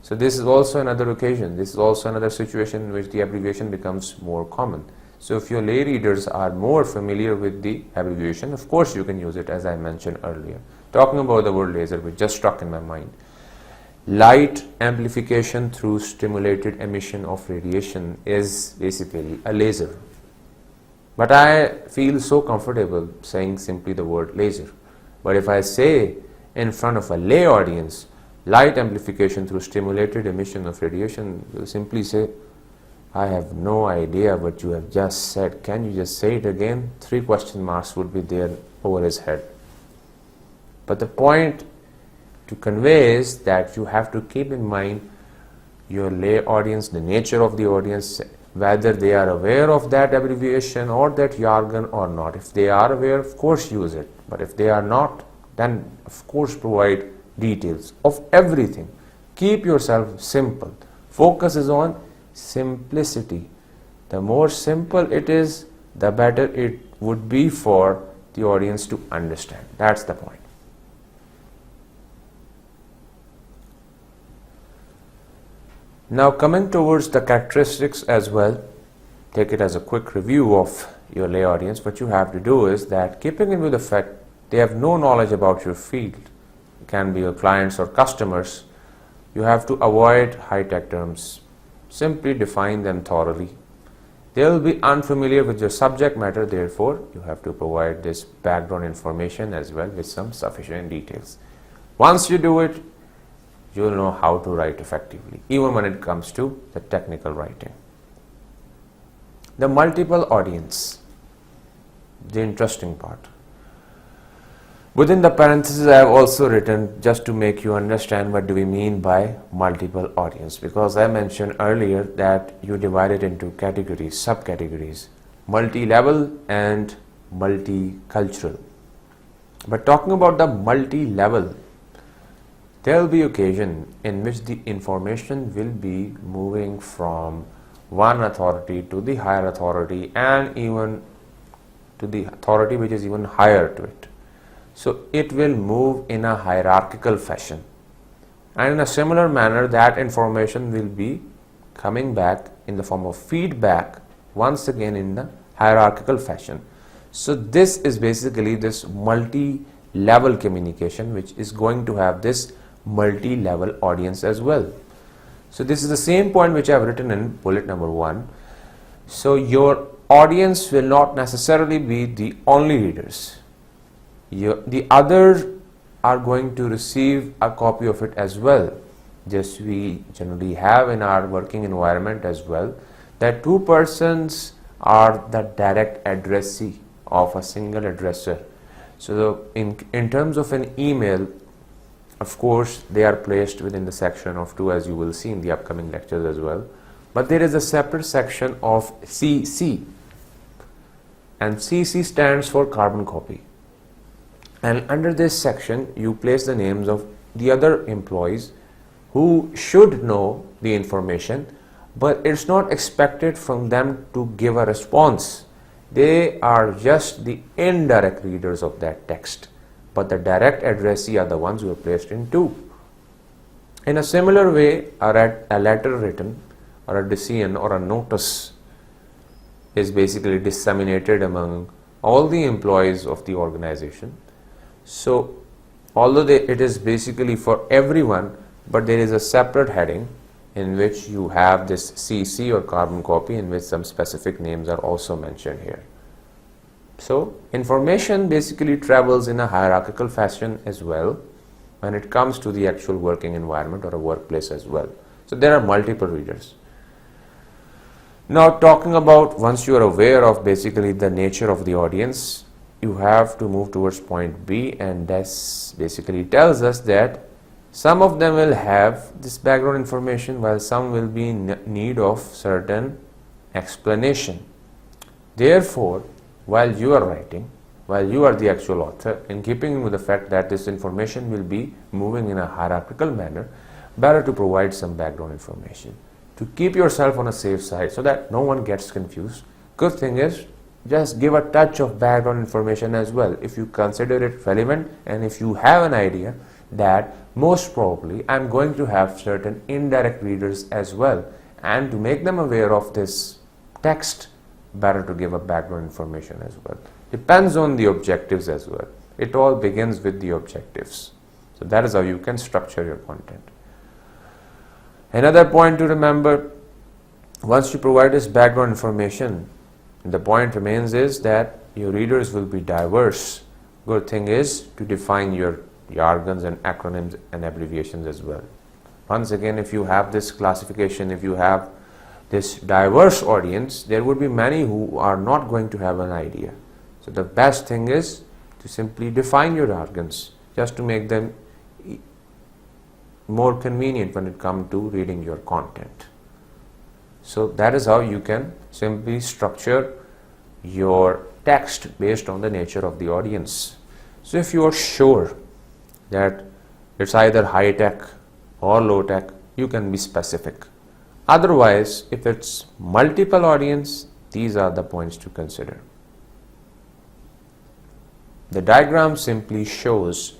So this is also another occasion, this is also another situation in which the abbreviation becomes more common. So if your lay readers are more familiar with the abbreviation, of course you can use it, as I mentioned earlier. Talking about the word laser, which just struck in my mind. Light amplification through stimulated emission of radiation is basically a laser. But I feel so comfortable saying simply the word laser. But if I say in front of a lay audience, light amplification through stimulated emission of radiation, will simply say, I have no idea what you have just said. Can you just say it again? 3 question marks would be there over his head. But the point to convey is that you have to keep in mind your lay audience, the nature of the audience, whether they are aware of that abbreviation or that jargon or not. If they are aware, of course use it. But if they are not, then of course provide details of everything. Keep yourself simple. Focus is on simplicity. The more simple it is, the better it would be for the audience to understand. That's the point. Now coming towards the characteristics as well, take it as a quick review of your lay audience. What you have to do is that, keeping in view the fact they have no knowledge about your field, it can be your clients or customers, you have to avoid high-tech terms. Simply define them thoroughly. They will be unfamiliar with your subject matter, therefore you have to provide this background information as well with some sufficient details. Once you do it, you will know how to write effectively, even when it comes to the technical writing. The multiple audience, the interesting part. Within the parentheses, I have also written, just to make you understand what do we mean by multiple audience, because I mentioned earlier that you divide it into categories, subcategories, multi-level and multicultural. But talking about the multi-level, there will be occasion in which the information will be moving from one authority to the higher authority and even to the authority which is even higher to it. So it will move in a hierarchical fashion, and in a similar manner that information will be coming back in the form of feedback once again in the hierarchical fashion. So this is basically this multi-level communication, which is going to have this multi-level audience as well. So this is the same point which I have written in bullet number 1. So your audience will not necessarily be the only readers. The others are going to receive a copy of it as well. Just we generally have in our working environment as well, that 2 persons are the direct addressee of a single addresser. So in terms of an email, of course they are placed within the section of 2, as you will see in the upcoming lectures as well. But there is a separate section of CC, and CC stands for carbon copy. And under this section you place the names of the other employees who should know the information, but it's not expected from them to give a response. They are just the indirect readers of that text, but the direct addressee are the ones who are placed in 2. In a similar way, a letter written or a decision or a notice is basically disseminated among all the employees of the organization. So although it is basically for everyone, but there is a separate heading in which you have this CC or carbon copy, in which some specific names are also mentioned here. So information basically travels in a hierarchical fashion as well when it comes to the actual working environment or a workplace as well. So there are multiple readers. Now talking about, once you are aware of basically the nature of the audience, you have to move towards point B, and this basically tells us that some of them will have this background information while some will be in need of certain explanation. Therefore, while you are writing, while you are the actual author, in keeping with the fact that this information will be moving in a hierarchical manner, better to provide some background information to keep yourself on a safe side so that no one gets confused. Good thing is, just give a touch of background information as well if you consider it relevant, and if you have an idea that most probably I'm going to have certain indirect readers as well, and to make them aware of this text, better to give a background information as well. Depends on the objectives as well. It all begins with the objectives. So that is how you can structure your content. Another point to remember, once you provide this background information, the point remains is that your readers will be diverse. Good thing is to define your jargons and acronyms and abbreviations as well. Once again, if you have this classification, if you have this diverse audience, there would be many who are not going to have an idea. So the best thing is to simply define your jargons, just to make them more convenient when it comes to reading your content. So that is how you can simply structure your text based on the nature of the audience. So if you are sure that it's either high tech or low tech, you can be specific. Otherwise, if it's multiple audience, these are the points to consider. The diagram simply shows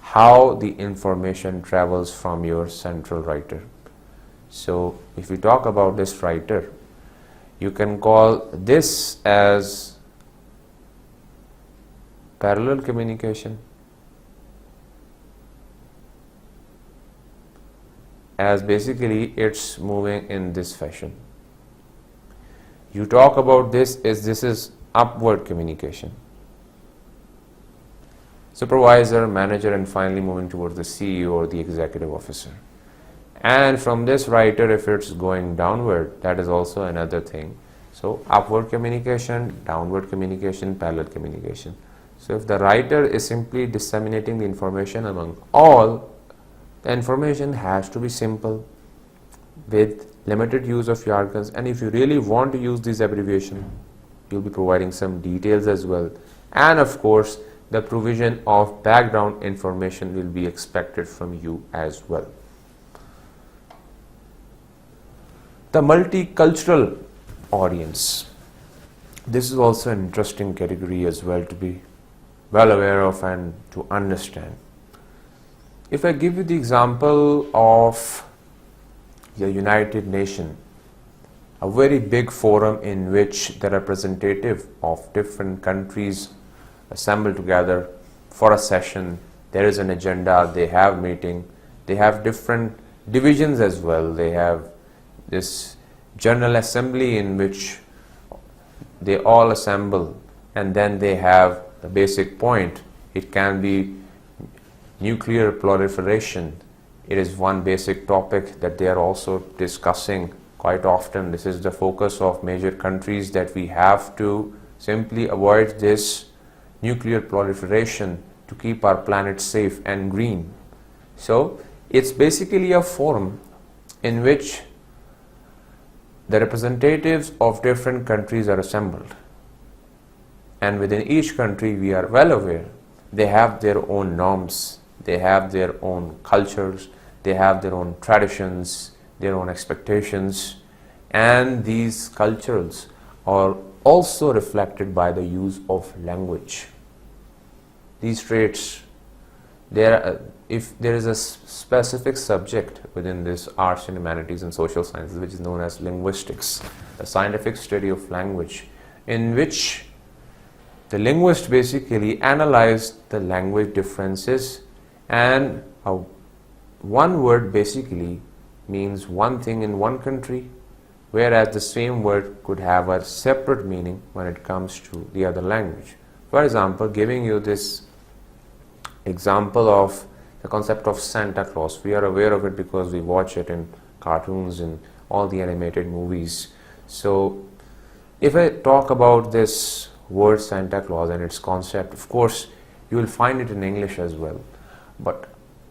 how the information travels from your central writer. So if we talk about this writer, you can call this as parallel communication, as basically it's moving in this fashion. You talk about this as this is upward communication. Supervisor, manager, and finally moving towards the CEO or the executive officer. And from this writer, if it's going downward, that is also another thing. So upward communication, downward communication, parallel communication. So if the writer is simply disseminating the information among all, the information has to be simple with limited use of jargons, and if you really want to use this abbreviation, you'll be providing some details as well. And of course, the provision of background information will be expected from you as well. The multicultural audience. This is also an interesting category as well to be well aware of and to understand. If I give you the example of the United Nations, a very big forum in which the representative of different countries assemble together for a session, there is an agenda, they have meeting, they have different divisions as well, they have this general assembly in which they all assemble, and then they have the basic point. It can be nuclear proliferation. It is one basic topic that they are also discussing quite often. This is the focus of major countries, that we have to simply avoid this nuclear proliferation to keep our planet safe and green. So it's basically a forum in which the representatives of different countries are assembled, and within each country, we are well aware, they have their own norms, they have their own cultures, they have their own traditions, their own expectations, and these cultures are also reflected by the use of language. These traits if there is a specific subject within this arts and humanities and social sciences which is known as linguistics, a scientific study of language, in which the linguist basically analyzed the language differences, and one word basically means one thing in one country, whereas the same word could have a separate meaning when it comes to the other language. For example, giving you this example of the concept of Santa Claus. We are aware of it because we watch it in cartoons and all the animated movies. So if I talk about this word Santa Claus and its concept, of course you will find it in English as well. But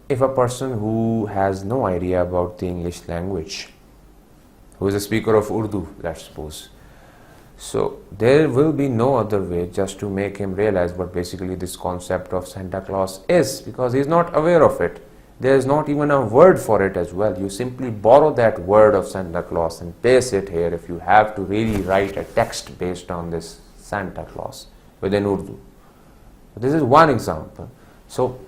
if a person who has no idea about the English language, who is a speaker of Urdu, let's suppose, so there will be no other way just to make him realize what basically this concept of Santa Claus is, because he is not aware of it. There is not even a word for it as well. You simply borrow that word of Santa Claus and paste it here if you have to really write a text based on this Santa Claus within Urdu. This is one example. So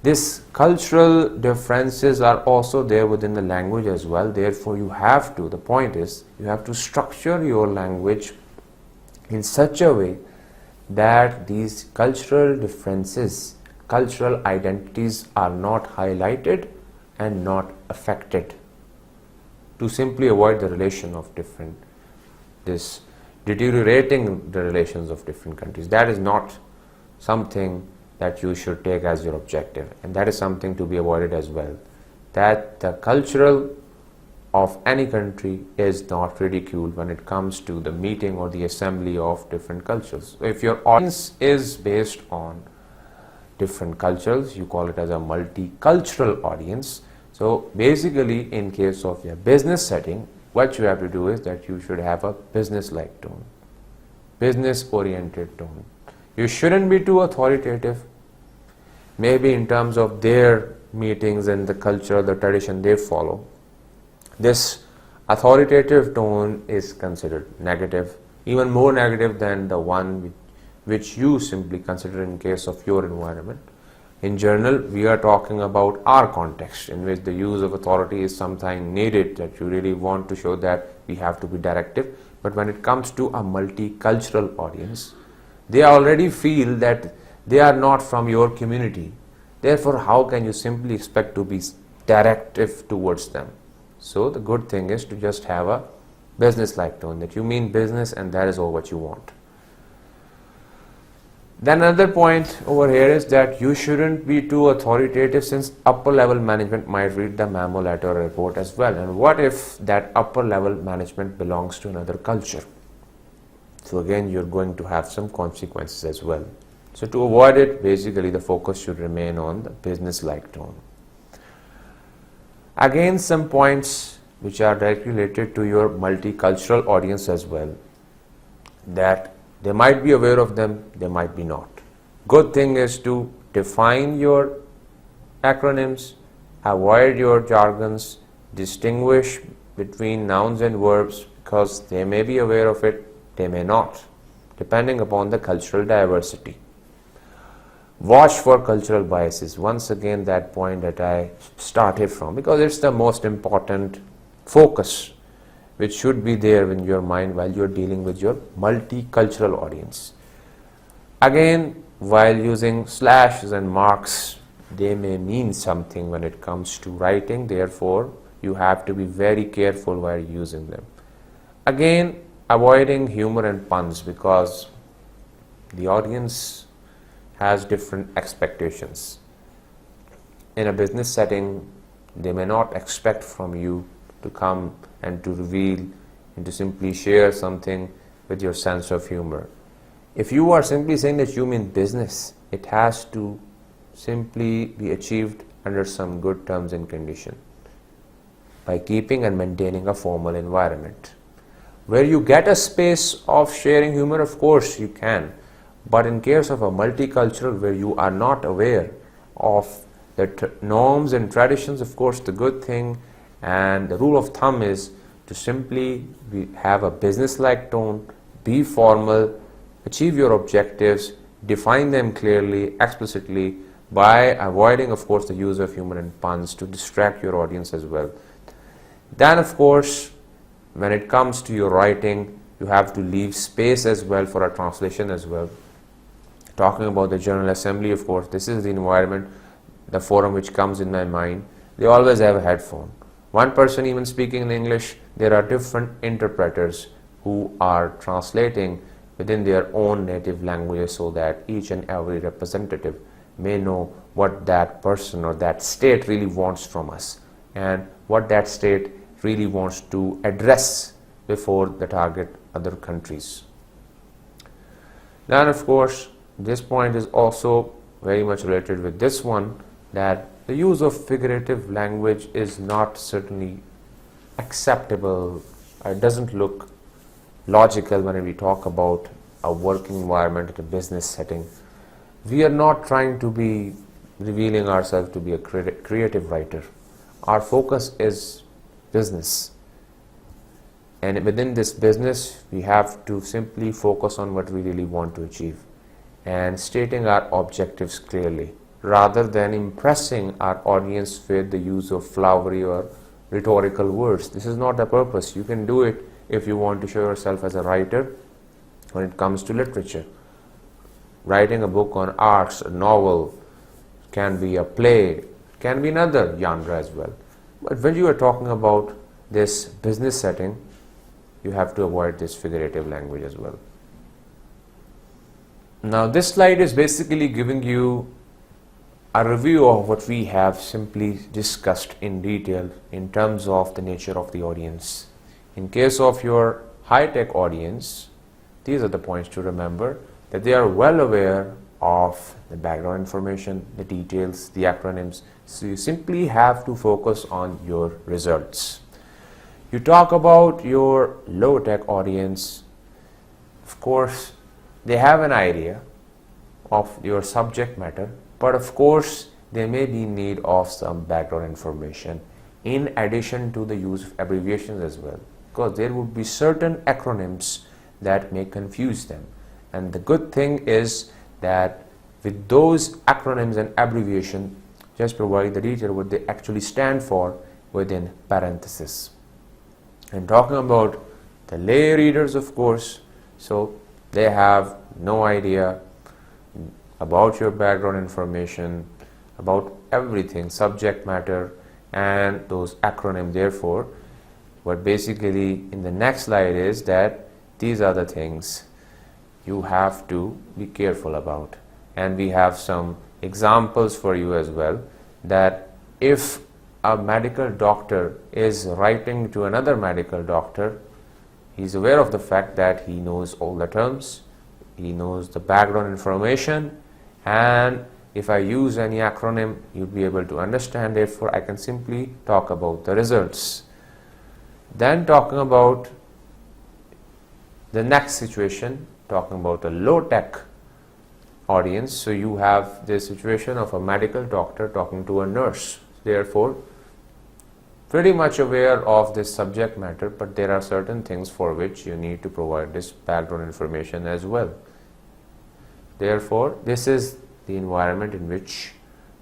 these cultural differences are also there within the language as well. Therefore the point is, you have to structure your language in such a way that these cultural differences, cultural identities are not highlighted and not affected, to simply avoid the relation of this deteriorating the relations of different countries. That is not something that you should take as your objective, and that is something to be avoided as well, that the cultural of any country is not ridiculed when it comes to the meeting or the assembly of different cultures. So if your audience is based on different cultures, you call it as a multicultural audience. So basically, in case of your business setting, what you have to do is that you should have a business-like tone, business-oriented tone. You shouldn't be too authoritative, maybe in terms of their meetings and the culture, the tradition they follow. This authoritative tone is considered negative, even more negative than the one which you simply consider in case of your environment. In general, we are talking about our context in which the use of authority is something needed, that you really want to show that we have to be directive. But when it comes to a multicultural audience, they already feel that they are not from your community. Therefore, how can you simply expect to be directive towards them? So the good thing is to just have a business-like tone, that you mean business and that is all what you want. Then another point over here is that you shouldn't be too authoritative, since upper level management might read the memo, letter or report as well. And what if that upper level management belongs to another culture? So again, you're going to have some consequences as well. So to avoid it, basically the focus should remain on the business-like tone. Again, some points which are directly related to your multicultural audience as well, that they might be aware of them, they might be not. Good thing is to define your acronyms, avoid your jargons, distinguish between nouns and verbs, because they may be aware of it, they may not, depending upon the cultural diversity. Watch for cultural biases. Once again, that point that I started from, because it's the most important focus which should be there in your mind while you're dealing with your multicultural audience. Again, while using slashes and marks, they may mean something when it comes to writing. Therefore, you have to be very careful while using them. Again, avoiding humor and puns, because the audience has different expectations. In a business setting, they may not expect from you to come and to reveal and to simply share something with your sense of humor. If you are simply saying that you mean business, it has to simply be achieved under some good terms and conditions, by keeping and maintaining a formal environment. Where you get a space of sharing humor, of course you can. But in case of a multicultural where you are not aware of the norms and traditions, of course the good thing and the rule of thumb is to simply have a business-like tone, be formal, achieve your objectives, define them clearly, explicitly, by avoiding, of course, the use of humor and puns to distract your audience as well. Then, of course, when it comes to your writing, you have to leave space as well for a translation as well. Talking about the General Assembly, of course, this is the environment, the forum which comes in my mind. They always have a headphone. One person even speaking in English, there are different interpreters who are translating within their own native languages so that each and every representative may know what that person or that state really wants from us and what that state really wants to address before the target other countries. Then, of course, this point is also very much related with this one, that the use of figurative language is not certainly acceptable. It doesn't look logical when we talk about a working environment, a business setting. We are not trying to be revealing ourselves to be a creative writer. Our focus is business. And within this business, we have to simply focus on what we really want to achieve and stating our objectives clearly, rather than impressing our audience with the use of flowery or rhetorical words. This is not the purpose. You can do it if you want to show yourself as a writer when it comes to literature. Writing a book on arts, a novel, can be a play, can be another genre as well. But when you are talking about this business setting, you have to avoid this figurative language as well. Now, this slide is basically giving you a review of what we have simply discussed in detail in terms of the nature of the audience. In case of your high-tech audience, these are the points to remember, that they are well aware of the background information, the details, the acronyms. So you simply have to focus on your results. You talk about your low-tech audience. Of course, they have an idea of your subject matter, but of course, they may be in need of some background information in addition to the use of abbreviations as well, because there would be certain acronyms that may confuse them. And the good thing is that with those acronyms and abbreviation, just provide the detail what they actually stand for within parentheses. And talking about the lay readers, of course, so they have no idea about your background information, about everything, subject matter, and those acronyms. Therefore, what basically in the next slide is that these are the things you have to be careful about. And we have some examples for you as well, that if a medical doctor is writing to another medical doctor, he's aware of the fact that he knows all the terms, he knows the background information, and if I use any acronym, you'll be able to understand. Therefore, I can simply talk about the results. Then talking about the next situation, talking about a low-tech audience. So you have the situation of a medical doctor talking to a nurse. Therefore, pretty much aware of this subject matter, but there are certain things for which you need to provide this background information as well. Therefore, this is the environment in which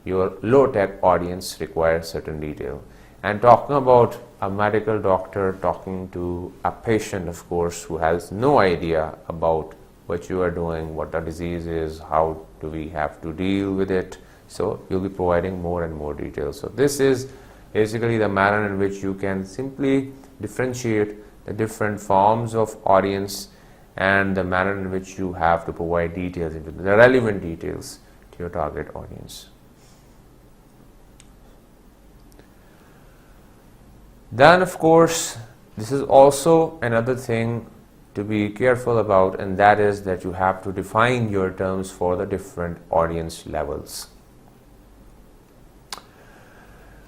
your low-tech audience requires certain detail. And talking about a medical doctor talking to a patient, of course, who has no idea about what you are doing, what the disease is, how do we have to deal with it. So you'll be providing more and more details. So this is basically the manner in which you can simply differentiate the different forms of audience and the manner in which you have to provide details, into the relevant details to your target audience. Then, of course, this is also another thing to be careful about, and that is that you have to define your terms for the different audience levels.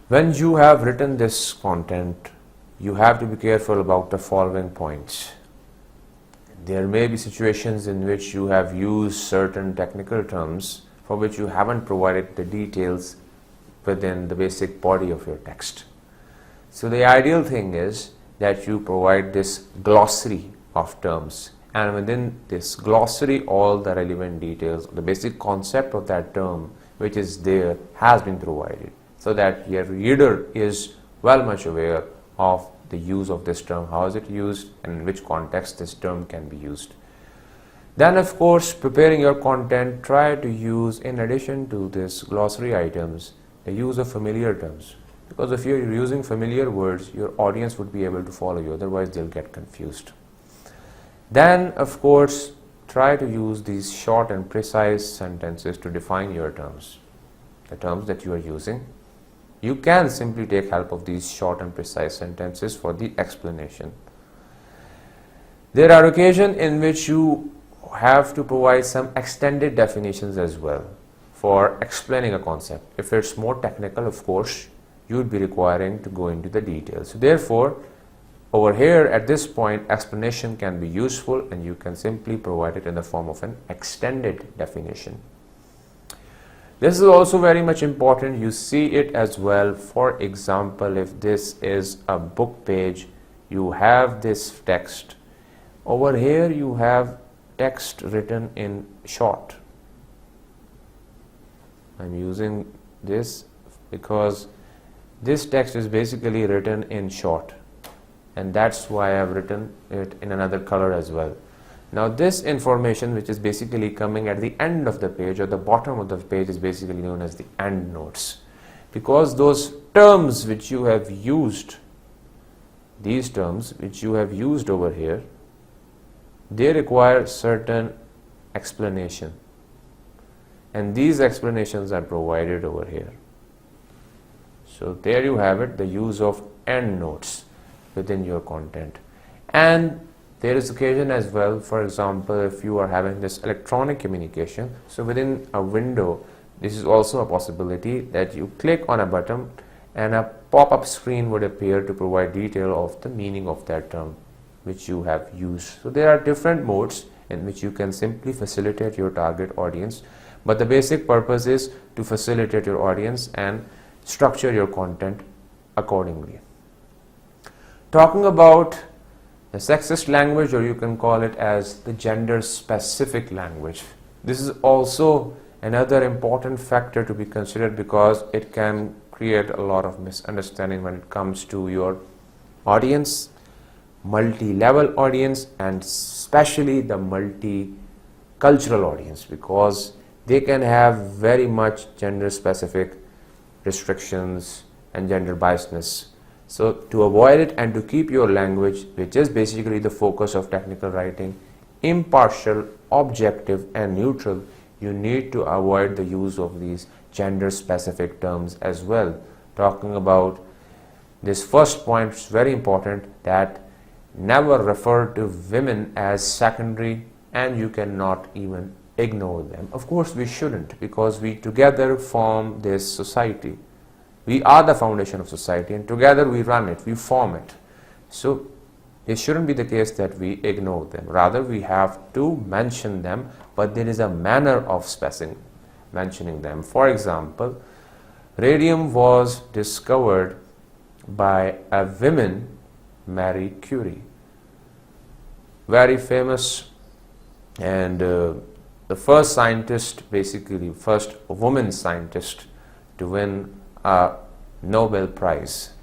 When you have written this content, you have to be careful about the following points. There may be situations in which you have used certain technical terms for which you haven't provided the details within the basic body of your text. So the ideal thing is that you provide this glossary of terms, and within this glossary all the relevant details, the basic concept of that term which is there has been provided, so that your reader is well much aware of the use of this term, how is it used, and in which context this term can be used. Then of course, preparing your content, try to use, in addition to this glossary items, the use of familiar terms, because if you're using familiar words, your audience would be able to follow you, otherwise they'll get confused. Then of course, try to use these short and precise sentences to define your terms, the terms that you are using. You can simply take help of these short and precise sentences for the explanation. There are occasions in which you have to provide some extended definitions as well for explaining a concept. If it's more technical, of course, you would be requiring to go into the details. So therefore, over here at this point, explanation can be useful, and you can simply provide it in the form of an extended definition. This is also very much important. You see it as well. For example, if this is a book page, you have this text. Over here you have text written in short. I'm using this because this text is basically written in short, and that's why I've written it in another color as well. Now this information, which is basically coming at the end of the page or the bottom of the page, is basically known as the end notes, because those terms which you have used, these terms which you have used over here, they require certain explanation, and these explanations are provided over here. So there you have it, the use of end notes within your content. And there is occasion as well, for example, if you are having this electronic communication, so within a window, this is also a possibility that you click on a button and a pop-up screen would appear to provide detail of the meaning of that term which you have used. So there are different modes in which you can simply facilitate your target audience, but the basic purpose is to facilitate your audience and structure your content accordingly. Talking about the sexist language, or you can call it as the gender specific language, this is also another important factor to be considered, because it can create a lot of misunderstanding when it comes to your audience, multi-level audience, and especially the multicultural audience, because they can have very much gender specific restrictions and gender biasness. So to avoid it and to keep your language, which is basically the focus of technical writing, impartial, objective and neutral, you need to avoid the use of these gender specific terms as well. Talking about this first point, is very important, that never refer to women as secondary, and you cannot even ignore them. Of course we shouldn't, because we together form this society. We are the foundation of society, and together we run it, we form it. So it shouldn't be the case that we ignore them. Rather, we have to mention them, but there is a manner of mentioning them. For example, radium was discovered by a woman, Marie Curie, very famous, and the first scientist, basically first woman scientist to win a Nobel Prize.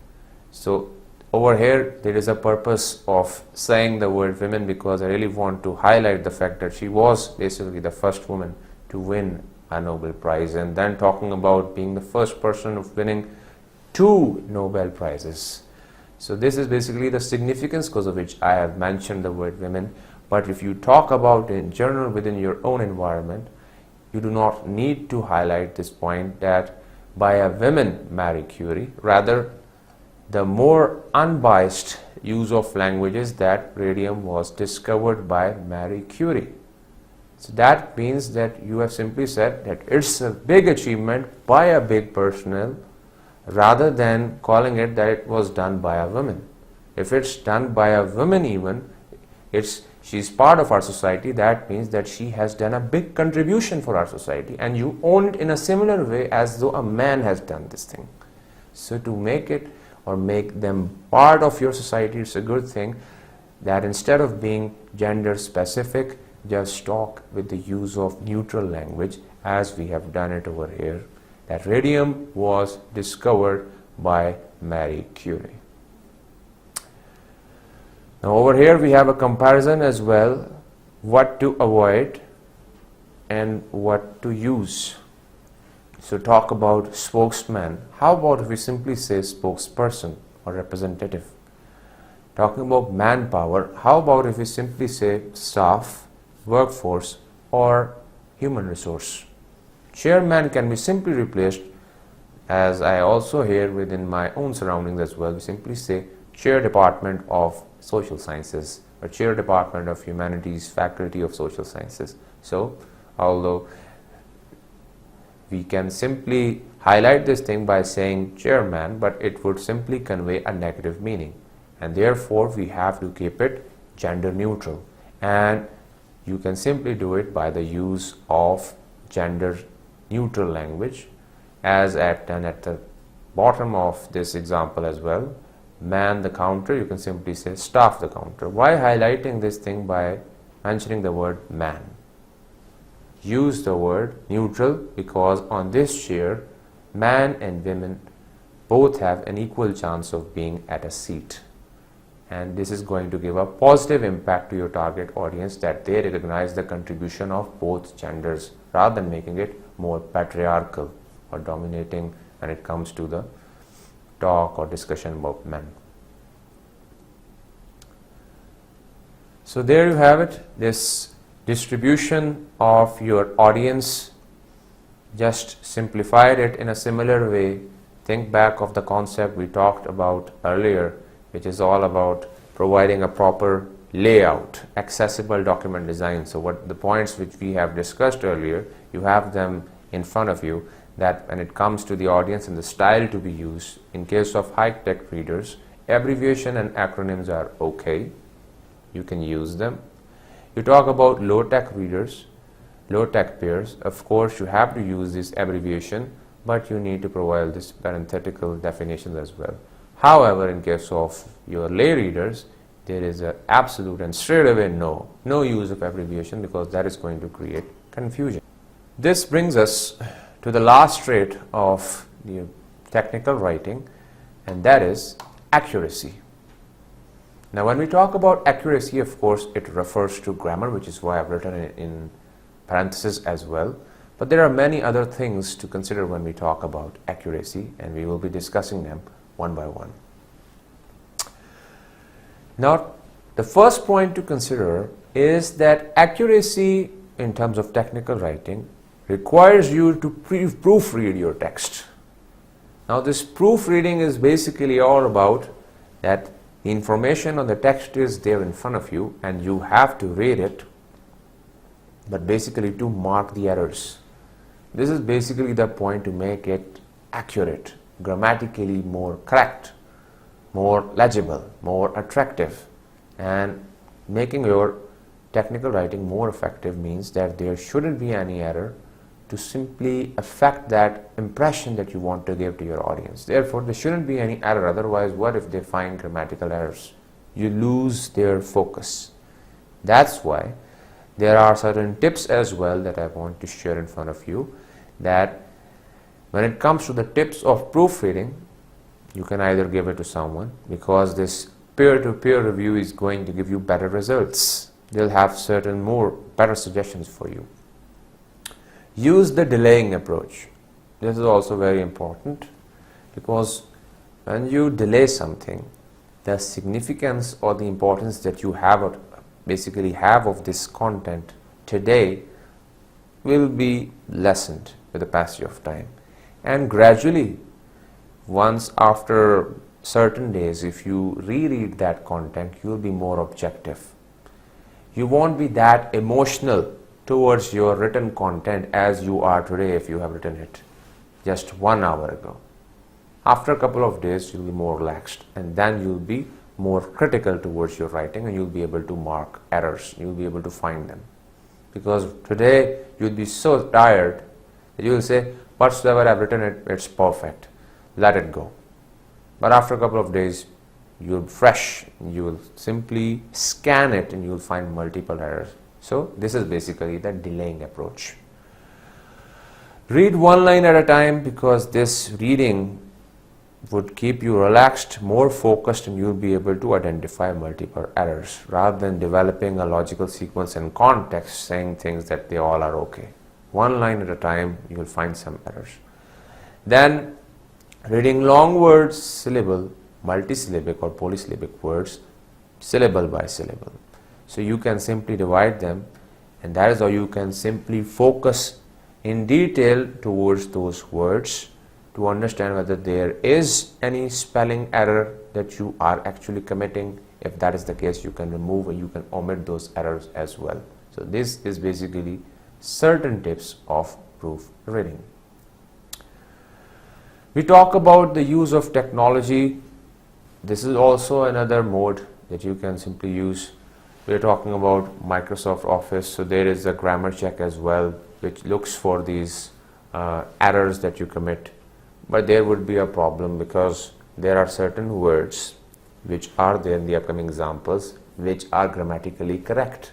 So over here there is a purpose of saying the word women, because I really want to highlight the fact that she was basically the first woman to win a Nobel Prize, and then talking about being the first person of winning 2 Nobel Prizes. So this is basically the significance because of which I have mentioned the word women. But if you talk about in general within your own environment, you do not need to highlight this point that by a woman, Marie Curie. Rather, the more unbiased use of language is that radium was discovered by Marie Curie. So that means that you have simply said that it's a big achievement by a big personnel, rather than calling it that it was done by a woman. If it's done by a woman even, she's part of our society, that means that she has done a big contribution for our society, and you own it in a similar way as though a man has done this thing. So to make it or make them part of your society, it's a good thing that instead of being gender specific, just talk with the use of neutral language as we have done it over here, that radium was discovered by Marie Curie. Now over here we have a comparison as well, what to avoid and what to use. So talk about spokesman. How about if we simply say spokesperson or representative? Talking about manpower, how about if we simply say staff, workforce or human resource? Chairman can be simply replaced, as I also hear within my own surroundings as well, we simply say chair department of social sciences or chair department of humanities, faculty of social sciences. So although we can simply highlight this thing by saying chairman, but it would simply convey a negative meaning, and therefore we have to keep it gender neutral, and you can simply do it by the use of gender neutral language, as at the bottom of this example as well. Man the counter, you can simply say staff the counter. Why highlighting this thing by mentioning the word man? Use the word neutral because on this chair, man and women both have an equal chance of being at a seat. And this is going to give a positive impact to your target audience, that they recognize the contribution of both genders rather than making it more patriarchal or dominating when it comes to the talk or discussion about men. So there you have it, this distribution of your audience. Just simplified it in a similar way. Think back of the concept we talked about earlier, which is all about providing a proper layout, accessible document design. So what the points which we have discussed earlier, you have them in front of you, that when it comes to the audience and the style to be used, in case of high-tech readers, abbreviation and acronyms are okay. You can use them. You talk about low-tech readers, low-tech peers, of course you have to use this abbreviation, but you need to provide this parenthetical definitions as well. However, in case of your lay readers, there is an absolute and straight away no use of abbreviation, because that is going to create confusion. This brings us to the last trait of the technical writing, and that is accuracy. Now when we talk about accuracy, of course it refers to grammar, which is why I've written it in parentheses as well. But there are many other things to consider when we talk about accuracy, and we will be discussing them one by one. Now the first point to consider is that accuracy in terms of technical writing requires you to proofread your text. Now this proofreading is basically all about that the information on the text is there in front of you and you have to read it, but basically to mark the errors. This is basically the point, to make it accurate, grammatically more correct, more legible, more attractive, and making your technical writing more effective means that there shouldn't be any error to simply affect that impression that you want to give to your audience. Therefore, there shouldn't be any error. Otherwise, what if they find grammatical errors? You lose their focus. That's why there are certain tips as well that I want to share in front of you, that when it comes to the tips of proofreading, you can either give it to someone, because this peer-to-peer review is going to give you better results. They'll have certain better suggestions for you. Use the delaying approach. This is also very important, because when you delay something, the significance or the importance that you have of this content today will be lessened with the passage of time. And gradually, once after certain days, if you reread that content, you will be more objective. You won't be that emotional towards your written content as you are today if you have written it just 1 hour ago. After a couple of days, you'll be more relaxed, and then you'll be more critical towards your writing, and you'll be able to mark errors. You'll be able to find them. Because today, you'll be so tired that you'll say, whatsoever I've written, it's perfect. Let it go. But after a couple of days, you'll be fresh. You will simply scan it and you'll find multiple errors. So this is basically the delaying approach. Read one line at a time, because this reading would keep you relaxed, more focused, and you'll be able to identify multiple errors rather than developing a logical sequence and context saying things that they all are okay. One line at a time, you'll find some errors. Then reading long words, syllable, multisyllabic or polysyllabic words, syllable by syllable. So you can simply divide them, and that is how you can simply focus in detail towards those words to understand whether there is any spelling error that you are actually committing. If that is the case, you can remove or you can omit those errors as well. So this is basically certain tips of proof reading. We talk about the use of technology. This is also another mode that you can simply use. We are talking about Microsoft Office, so there is a grammar check as well, which looks for these errors that you commit. But there would be a problem, because there are certain words which are there in the upcoming examples which are grammatically correct,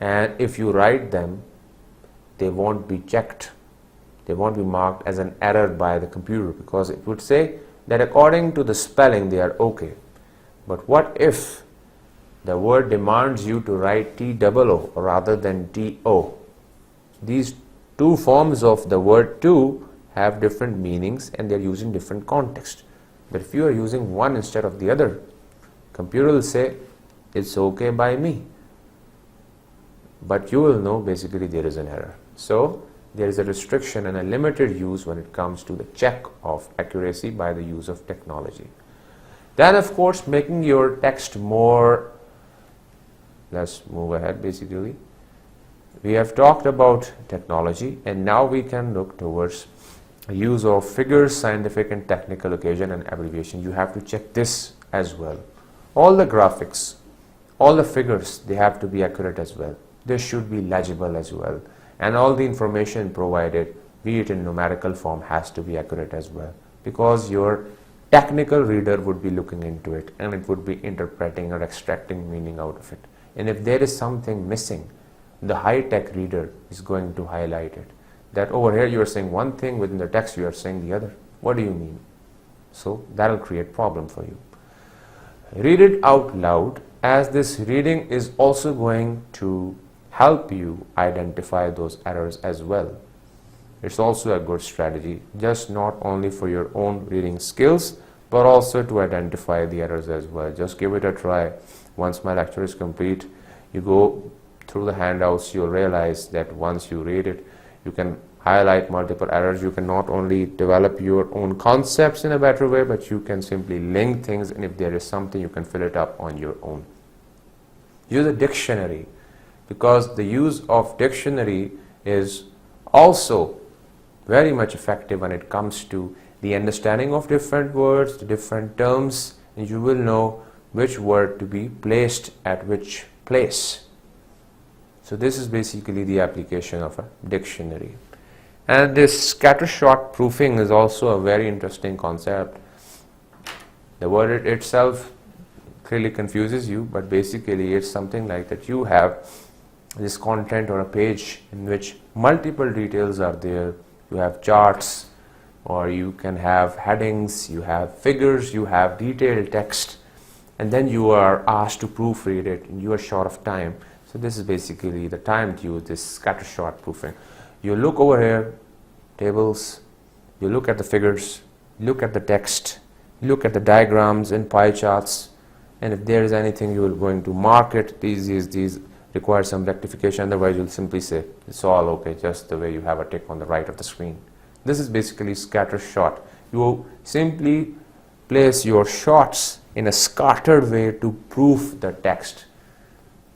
and if you write them, they won't be checked, they won't be marked as an error by the computer, because it would say that according to the spelling they are okay. But what if the word demands you to write T-O-O rather than T-O? These two forms of the word to have different meanings and they are used in different contexts. But if you are using one instead of the other, computer will say it's okay by me, but you will know basically there is an error. So there is a restriction and a limited use when it comes to the check of accuracy by the use of technology. Then of course, making your text more, let's move ahead. Basically we have talked about technology, and now we can look towards use of figures, scientific and technical occasion and abbreviation. You have to check this as well. All the graphics, all the figures, they have to be accurate as well. They should be legible as well. And all the information provided, be it in numerical form, has to be accurate as well. Because your technical reader would be looking into it and it would be interpreting or extracting meaning out of it. And if there is something missing, the high-tech reader is going to highlight it. That over here you are saying one thing, within the text you are saying the other. What do you mean? So that will create problem for you. Read it out loud, as this reading is also going to help you identify those errors as well. It's also a good strategy, just not only for your own reading skills, but also to identify the errors as well. Just give it a try. Once my lecture is complete, you go through the handouts, you'll realize that once you read it, you can highlight multiple errors. You can not only develop your own concepts in a better way, but you can simply link things, and if there is something, you can fill it up on your own. Use a dictionary, because the use of dictionary is also very much effective when it comes to the understanding of different words, the different terms, and you will know which word to be placed at which place. So this is basically the application of a dictionary. And this scattershot proofing is also a very interesting concept. The word itself clearly confuses you, but basically it's something like that. You have this content or a page in which multiple details are there. You have charts, or you can have headings, you have figures, you have detailed text, and then you are asked to proofread it and you are short of time. So this is basically the time to use this scattershot proofing. You look over here, tables, you look at the figures, look at the text, look at the diagrams and pie charts, and if there is anything you are going to mark it. These require some rectification, otherwise you'll simply say it's all okay, just the way you have a tick on the right of the screen. This is basically scattershot. You simply place your shots in a scattered way to proof the text.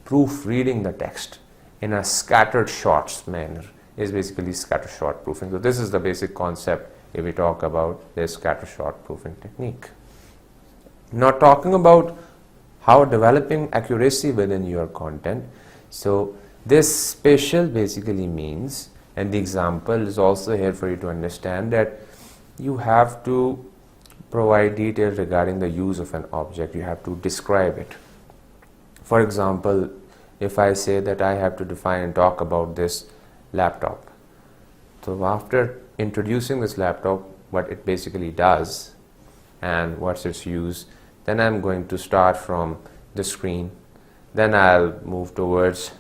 Proofreading the text in a scattered shots manner is basically scattershot proofing. So this is the basic concept if we talk about this scattershot proofing technique. Now talking about how developing accuracy within your content. So this spatial basically means, and the example is also here for you to understand, that you have to provide details regarding the use of an object. You have to describe it. For example, if I say that I have to define and talk about this laptop, So after introducing this laptop, what it basically does and what's its use, then I'm going to start from the screen. Then I'll move towards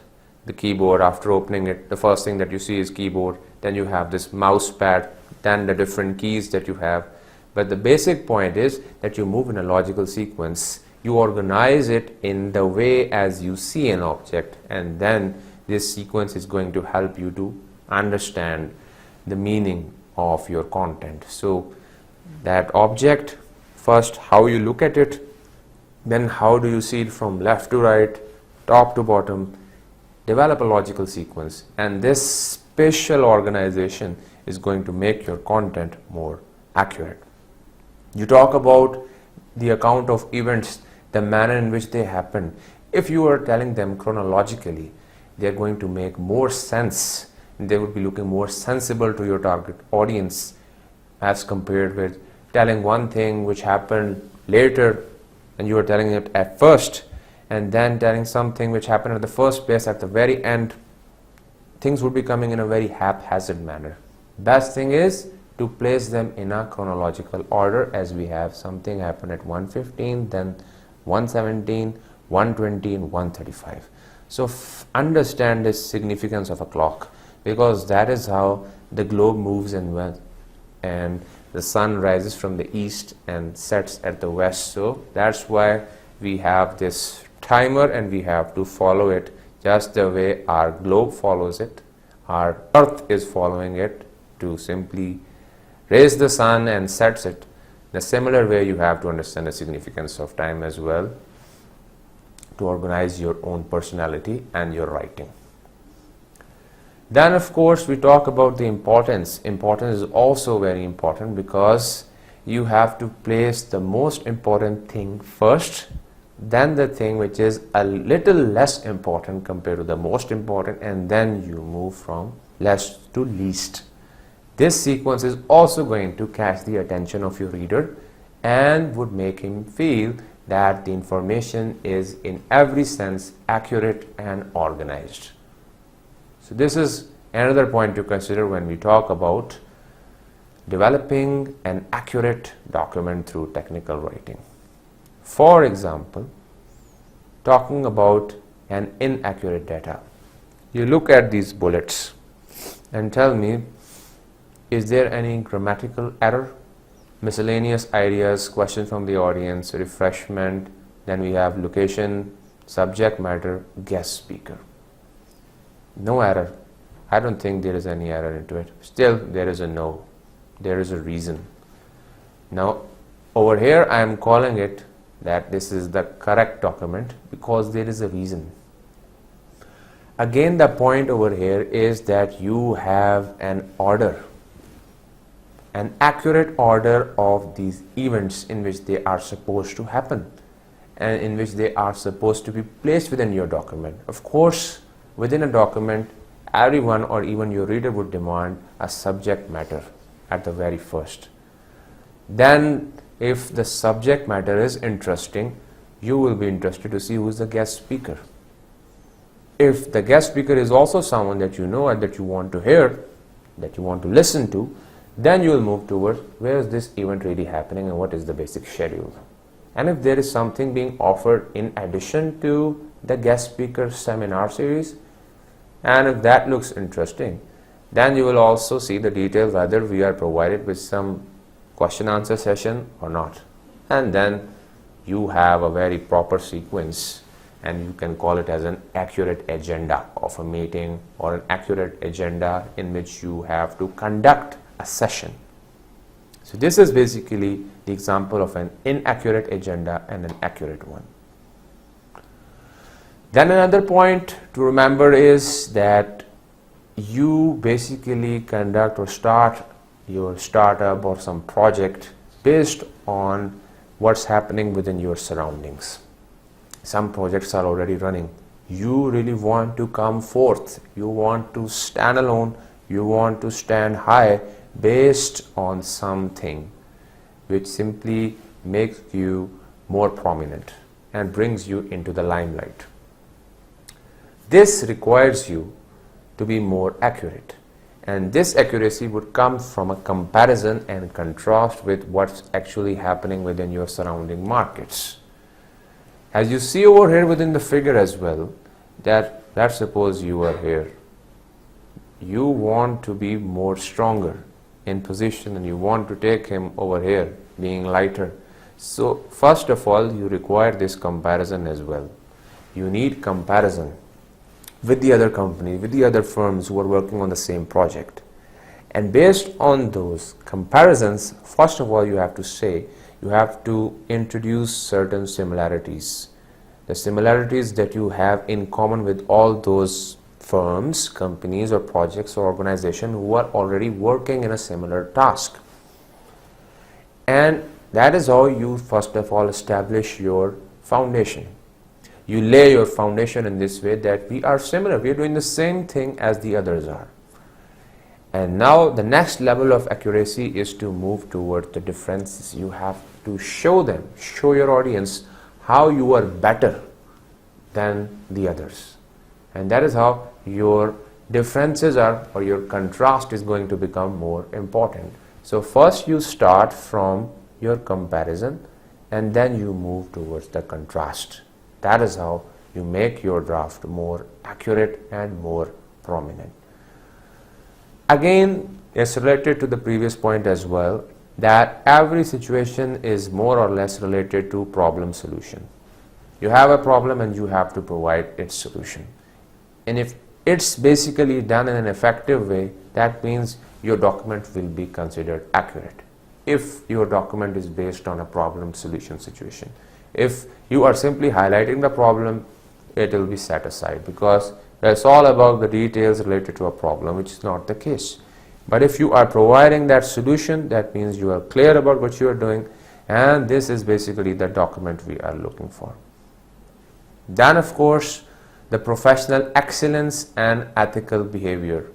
the keyboard. After opening it, the first thing that you see is keyboard. Then you have this mouse pad, then the different keys that you have. But the basic point is that you move in a logical sequence. You organize it in the way as you see an object, and then this sequence is going to help you to understand the meaning of your content. So that object, first how you look at it, then how do you see it from left to right, top to bottom, develop a logical sequence, and this spatial organization is going to make your content more accurate. You talk about the account of events, the manner in which they happen. If you are telling them chronologically, they are going to make more sense. They would be looking more sensible to your target audience as compared with telling one thing which happened later and you are telling it at first, and then telling something which happened at the first place at the very end. Things would be coming in a very haphazard manner. Best thing is to place them in a chronological order, as we have something happen at 1:15, then 1:17, 1:20 and 1:35. So understand the significance of a clock, because that is how the globe moves and the sun rises from the east and sets at the west. So that's why we have this timer and we have to follow it just the way our globe follows it. Our earth is following it to simply raise the sun and sets it. In a similar way, you have to understand the significance of time as well to organize your own personality and your writing. Then of course we talk about the importance. Importance is also very important, because you have to place the most important thing first, then the thing which is a little less important compared to the most important, and then you move from less to least. This sequence is also going to catch the attention of your reader and would make him feel that the information is in every sense accurate and organized. So this is another point to consider when we talk about developing an accurate document through technical writing. For example, talking about an inaccurate data. You look at these bullets and tell me, is there any grammatical error? Miscellaneous ideas, questions from the audience, refreshment, then we have location, subject matter, guest speaker. No error. I don't think there is any error into it. Still, there is a no. There is a reason. Now, over here I am calling it that this is the correct document because there is a reason. Again, the point over here is that you have an order, an accurate order of these events in which they are supposed to happen and in which they are supposed to be placed within your document. Of course, within a document, everyone or even your reader would demand a subject matter at the very first. Then if the subject matter is interesting, you will be interested to see who is the guest speaker. If the guest speaker is also someone that you know and that you want to hear, that you want to listen to, then you will move towards where is this event really happening and what is the basic schedule. And if there is something being offered in addition to the guest speaker seminar series, and if that looks interesting, then you will also see the details whether we are provided with some question answer session or not. And then you have a very proper sequence, and you can call it as an accurate agenda of a meeting or an accurate agenda in which you have to conduct a session. So this is basically the example of an inaccurate agenda and an accurate one. Then another point to remember is that you basically conduct or start your startup or some project based on what's happening within your surroundings. Some projects are already running. You really want to come forth. You want to stand alone. You want to stand high based on something which simply makes you more prominent and brings you into the limelight. This requires you to be more accurate, and this accuracy would come from a comparison and contrast with what's actually happening within your surrounding markets. As you see over here within the figure as well, that let's suppose you are here. You want to be more stronger in position and you want to take him over here being lighter. So first of all, you require this comparison as well. You need comparison with the other companies, with the other firms who are working on the same project. And based on those comparisons, first of all, you have to introduce certain similarities. The similarities that you have in common with all those firms, companies or projects or organizations who are already working in a similar task. And that is how you first of all establish your foundation. You lay your foundation in this way that we are similar, we are doing the same thing as the others are. And now the next level of accuracy is to move towards the differences. You have to show them, show your audience how you are better than the others. And that is how your differences are, or your contrast is going to become more important. So first you start from your comparison and then you move towards the contrast. That is how you make your draft more accurate and more prominent. Again, it's related to the previous point as well, that every situation is more or less related to problem solution. You have a problem and you have to provide its solution. And if it's basically done in an effective way, that means your document will be considered accurate. If your document is based on a problem solution situation. If you are simply highlighting the problem, it will be set aside because it's all about the details related to a problem, which is not the case. But if you are providing that solution, that means you are clear about what you are doing, and this is basically the document we are looking for. Then of course, the professional excellence and ethical behavior.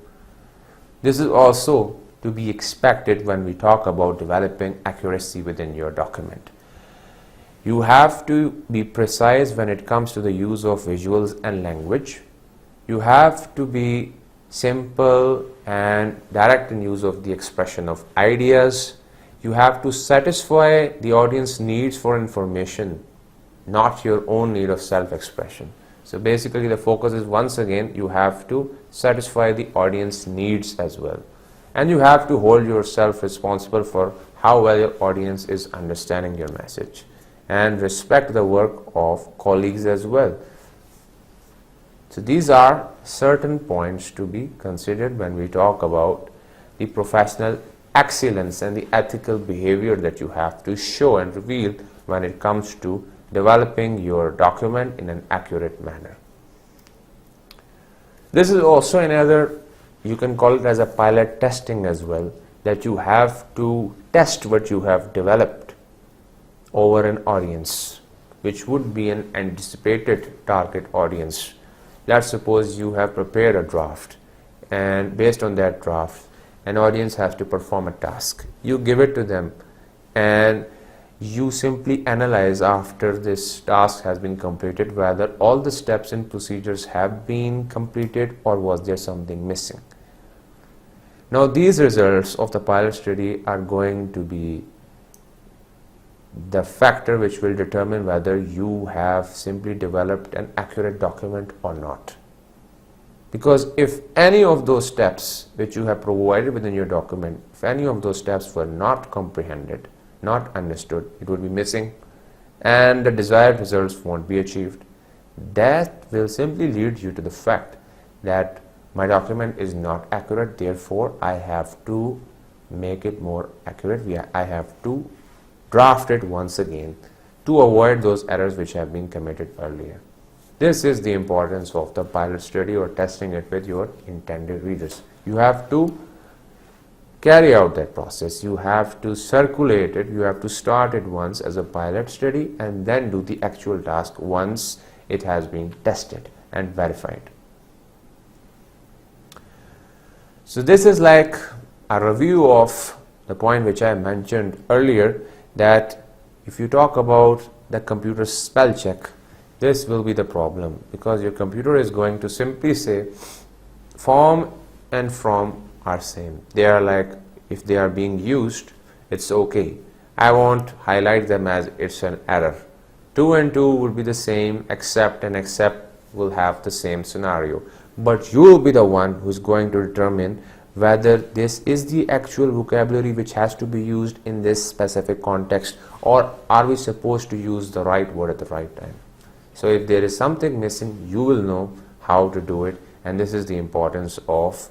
This is also to be expected when we talk about developing accuracy within your document. You have to be precise when it comes to the use of visuals and language. You have to be simple and direct in use of the expression of ideas. You have to satisfy the audience needs for information, not your own need of self-expression. So basically the focus is, once again, you have to satisfy the audience needs as well. And you have to hold yourself responsible for how well your audience is understanding your message, and respect the work of colleagues as well. So these are certain points to be considered when we talk about the professional excellence and the ethical behavior that you have to show and reveal when it comes to developing your document in an accurate manner. This is also another, you can call it as a pilot testing as well, that you have to test what you have developed over an audience, which would be an anticipated target audience. Let's suppose you have prepared a draft, and based on that draft, an audience has to perform a task. You give it to them and you simply analyze after this task has been completed whether all the steps and procedures have been completed or was there something missing. Now these results of the pilot study are going to be the factor which will determine whether you have simply developed an accurate document or not. Because if any of those steps which you have provided within your document, if any of those steps were not comprehended, not understood, it would be missing, and the desired results won't be achieved. That will simply lead you to the fact that my document is not accurate, therefore I have to make it more accurate. I have to draft it once again to avoid those errors which have been committed earlier. This is the importance of the pilot study or testing it with your intended readers. You have to carry out that process. You have to circulate it. You have to start it once as a pilot study and then do the actual task once it has been tested and verified. So this is like a review of the point which I mentioned earlier, that if you talk about the computer spell check, this will be the problem, because your computer is going to simply say form and from are same. They are like, if they are being used, it's okay. I won't highlight them as it's an error. 2 and 2 would be the same, except and except will have the same scenario. But you will be the one who's going to determine whether this is the actual vocabulary which has to be used in this specific context, or are we supposed to use the right word at the right time. So if there is something missing, you will know how to do it, and this is the importance of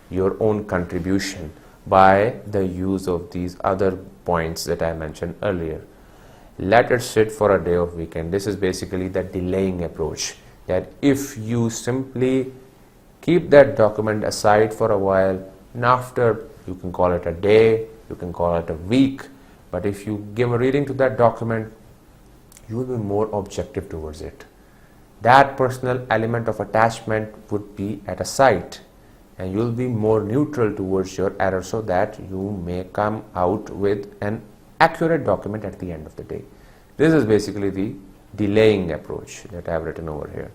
your own contribution by the use of these other points that I mentioned earlier. Let it sit for a day of weekend. This is basically the delaying approach, that if you simply keep that document aside for a while, and after, you can call it a day, you can call it a week, but if you give a reading to that document, you will be more objective towards it. That personal element of attachment would be at a side, and you will be more neutral towards your error, so that you may come out with an accurate document at the end of the day. This is basically the delaying approach that I have written over here.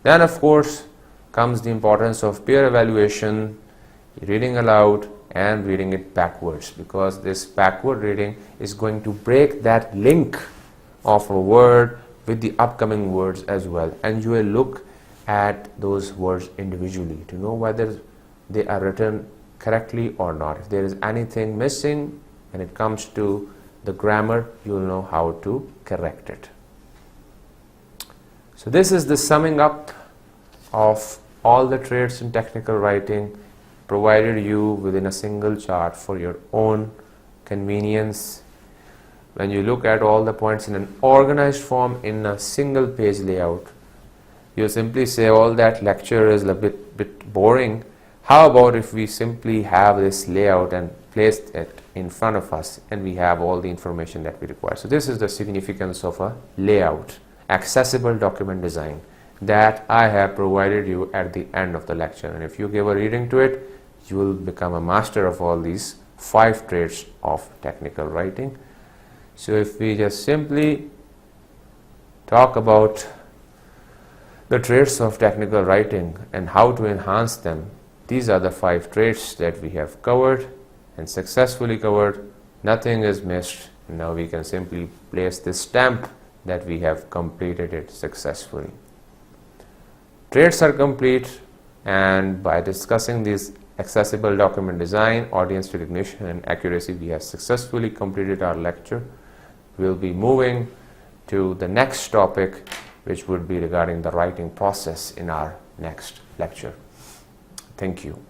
Then of course comes the importance of peer evaluation, reading aloud and reading it backwards, because this backward reading is going to break that link of a word with the upcoming words as well, and you will look at those words individually to know whether they are written correctly or not. If there is anything missing when it comes to the grammar, you will know how to correct it. So this is the summing up of all the traits in technical writing, provided you within a single chart for your own convenience. When you look at all the points in an organized form in a single page layout, you simply say all that lecture is a bit boring. How about if we simply have this layout and place it in front of us, and we have all the information that we require. So this is the significance of a layout, accessible document design, that I have provided you at the end of the lecture. And if you give a reading to it, you will become a master of all these 5 traits of technical writing. So if we just simply talk about the traits of technical writing and how to enhance them, these are the 5 traits that we have covered and successfully covered. Nothing is missed. Now we can simply place this stamp that we have completed it successfully. Traits are complete, and by discussing these accessible document design, audience recognition and accuracy, we have successfully completed our lecture. We'll be moving to the next topic, which would be regarding the writing process in our next lecture. Thank you.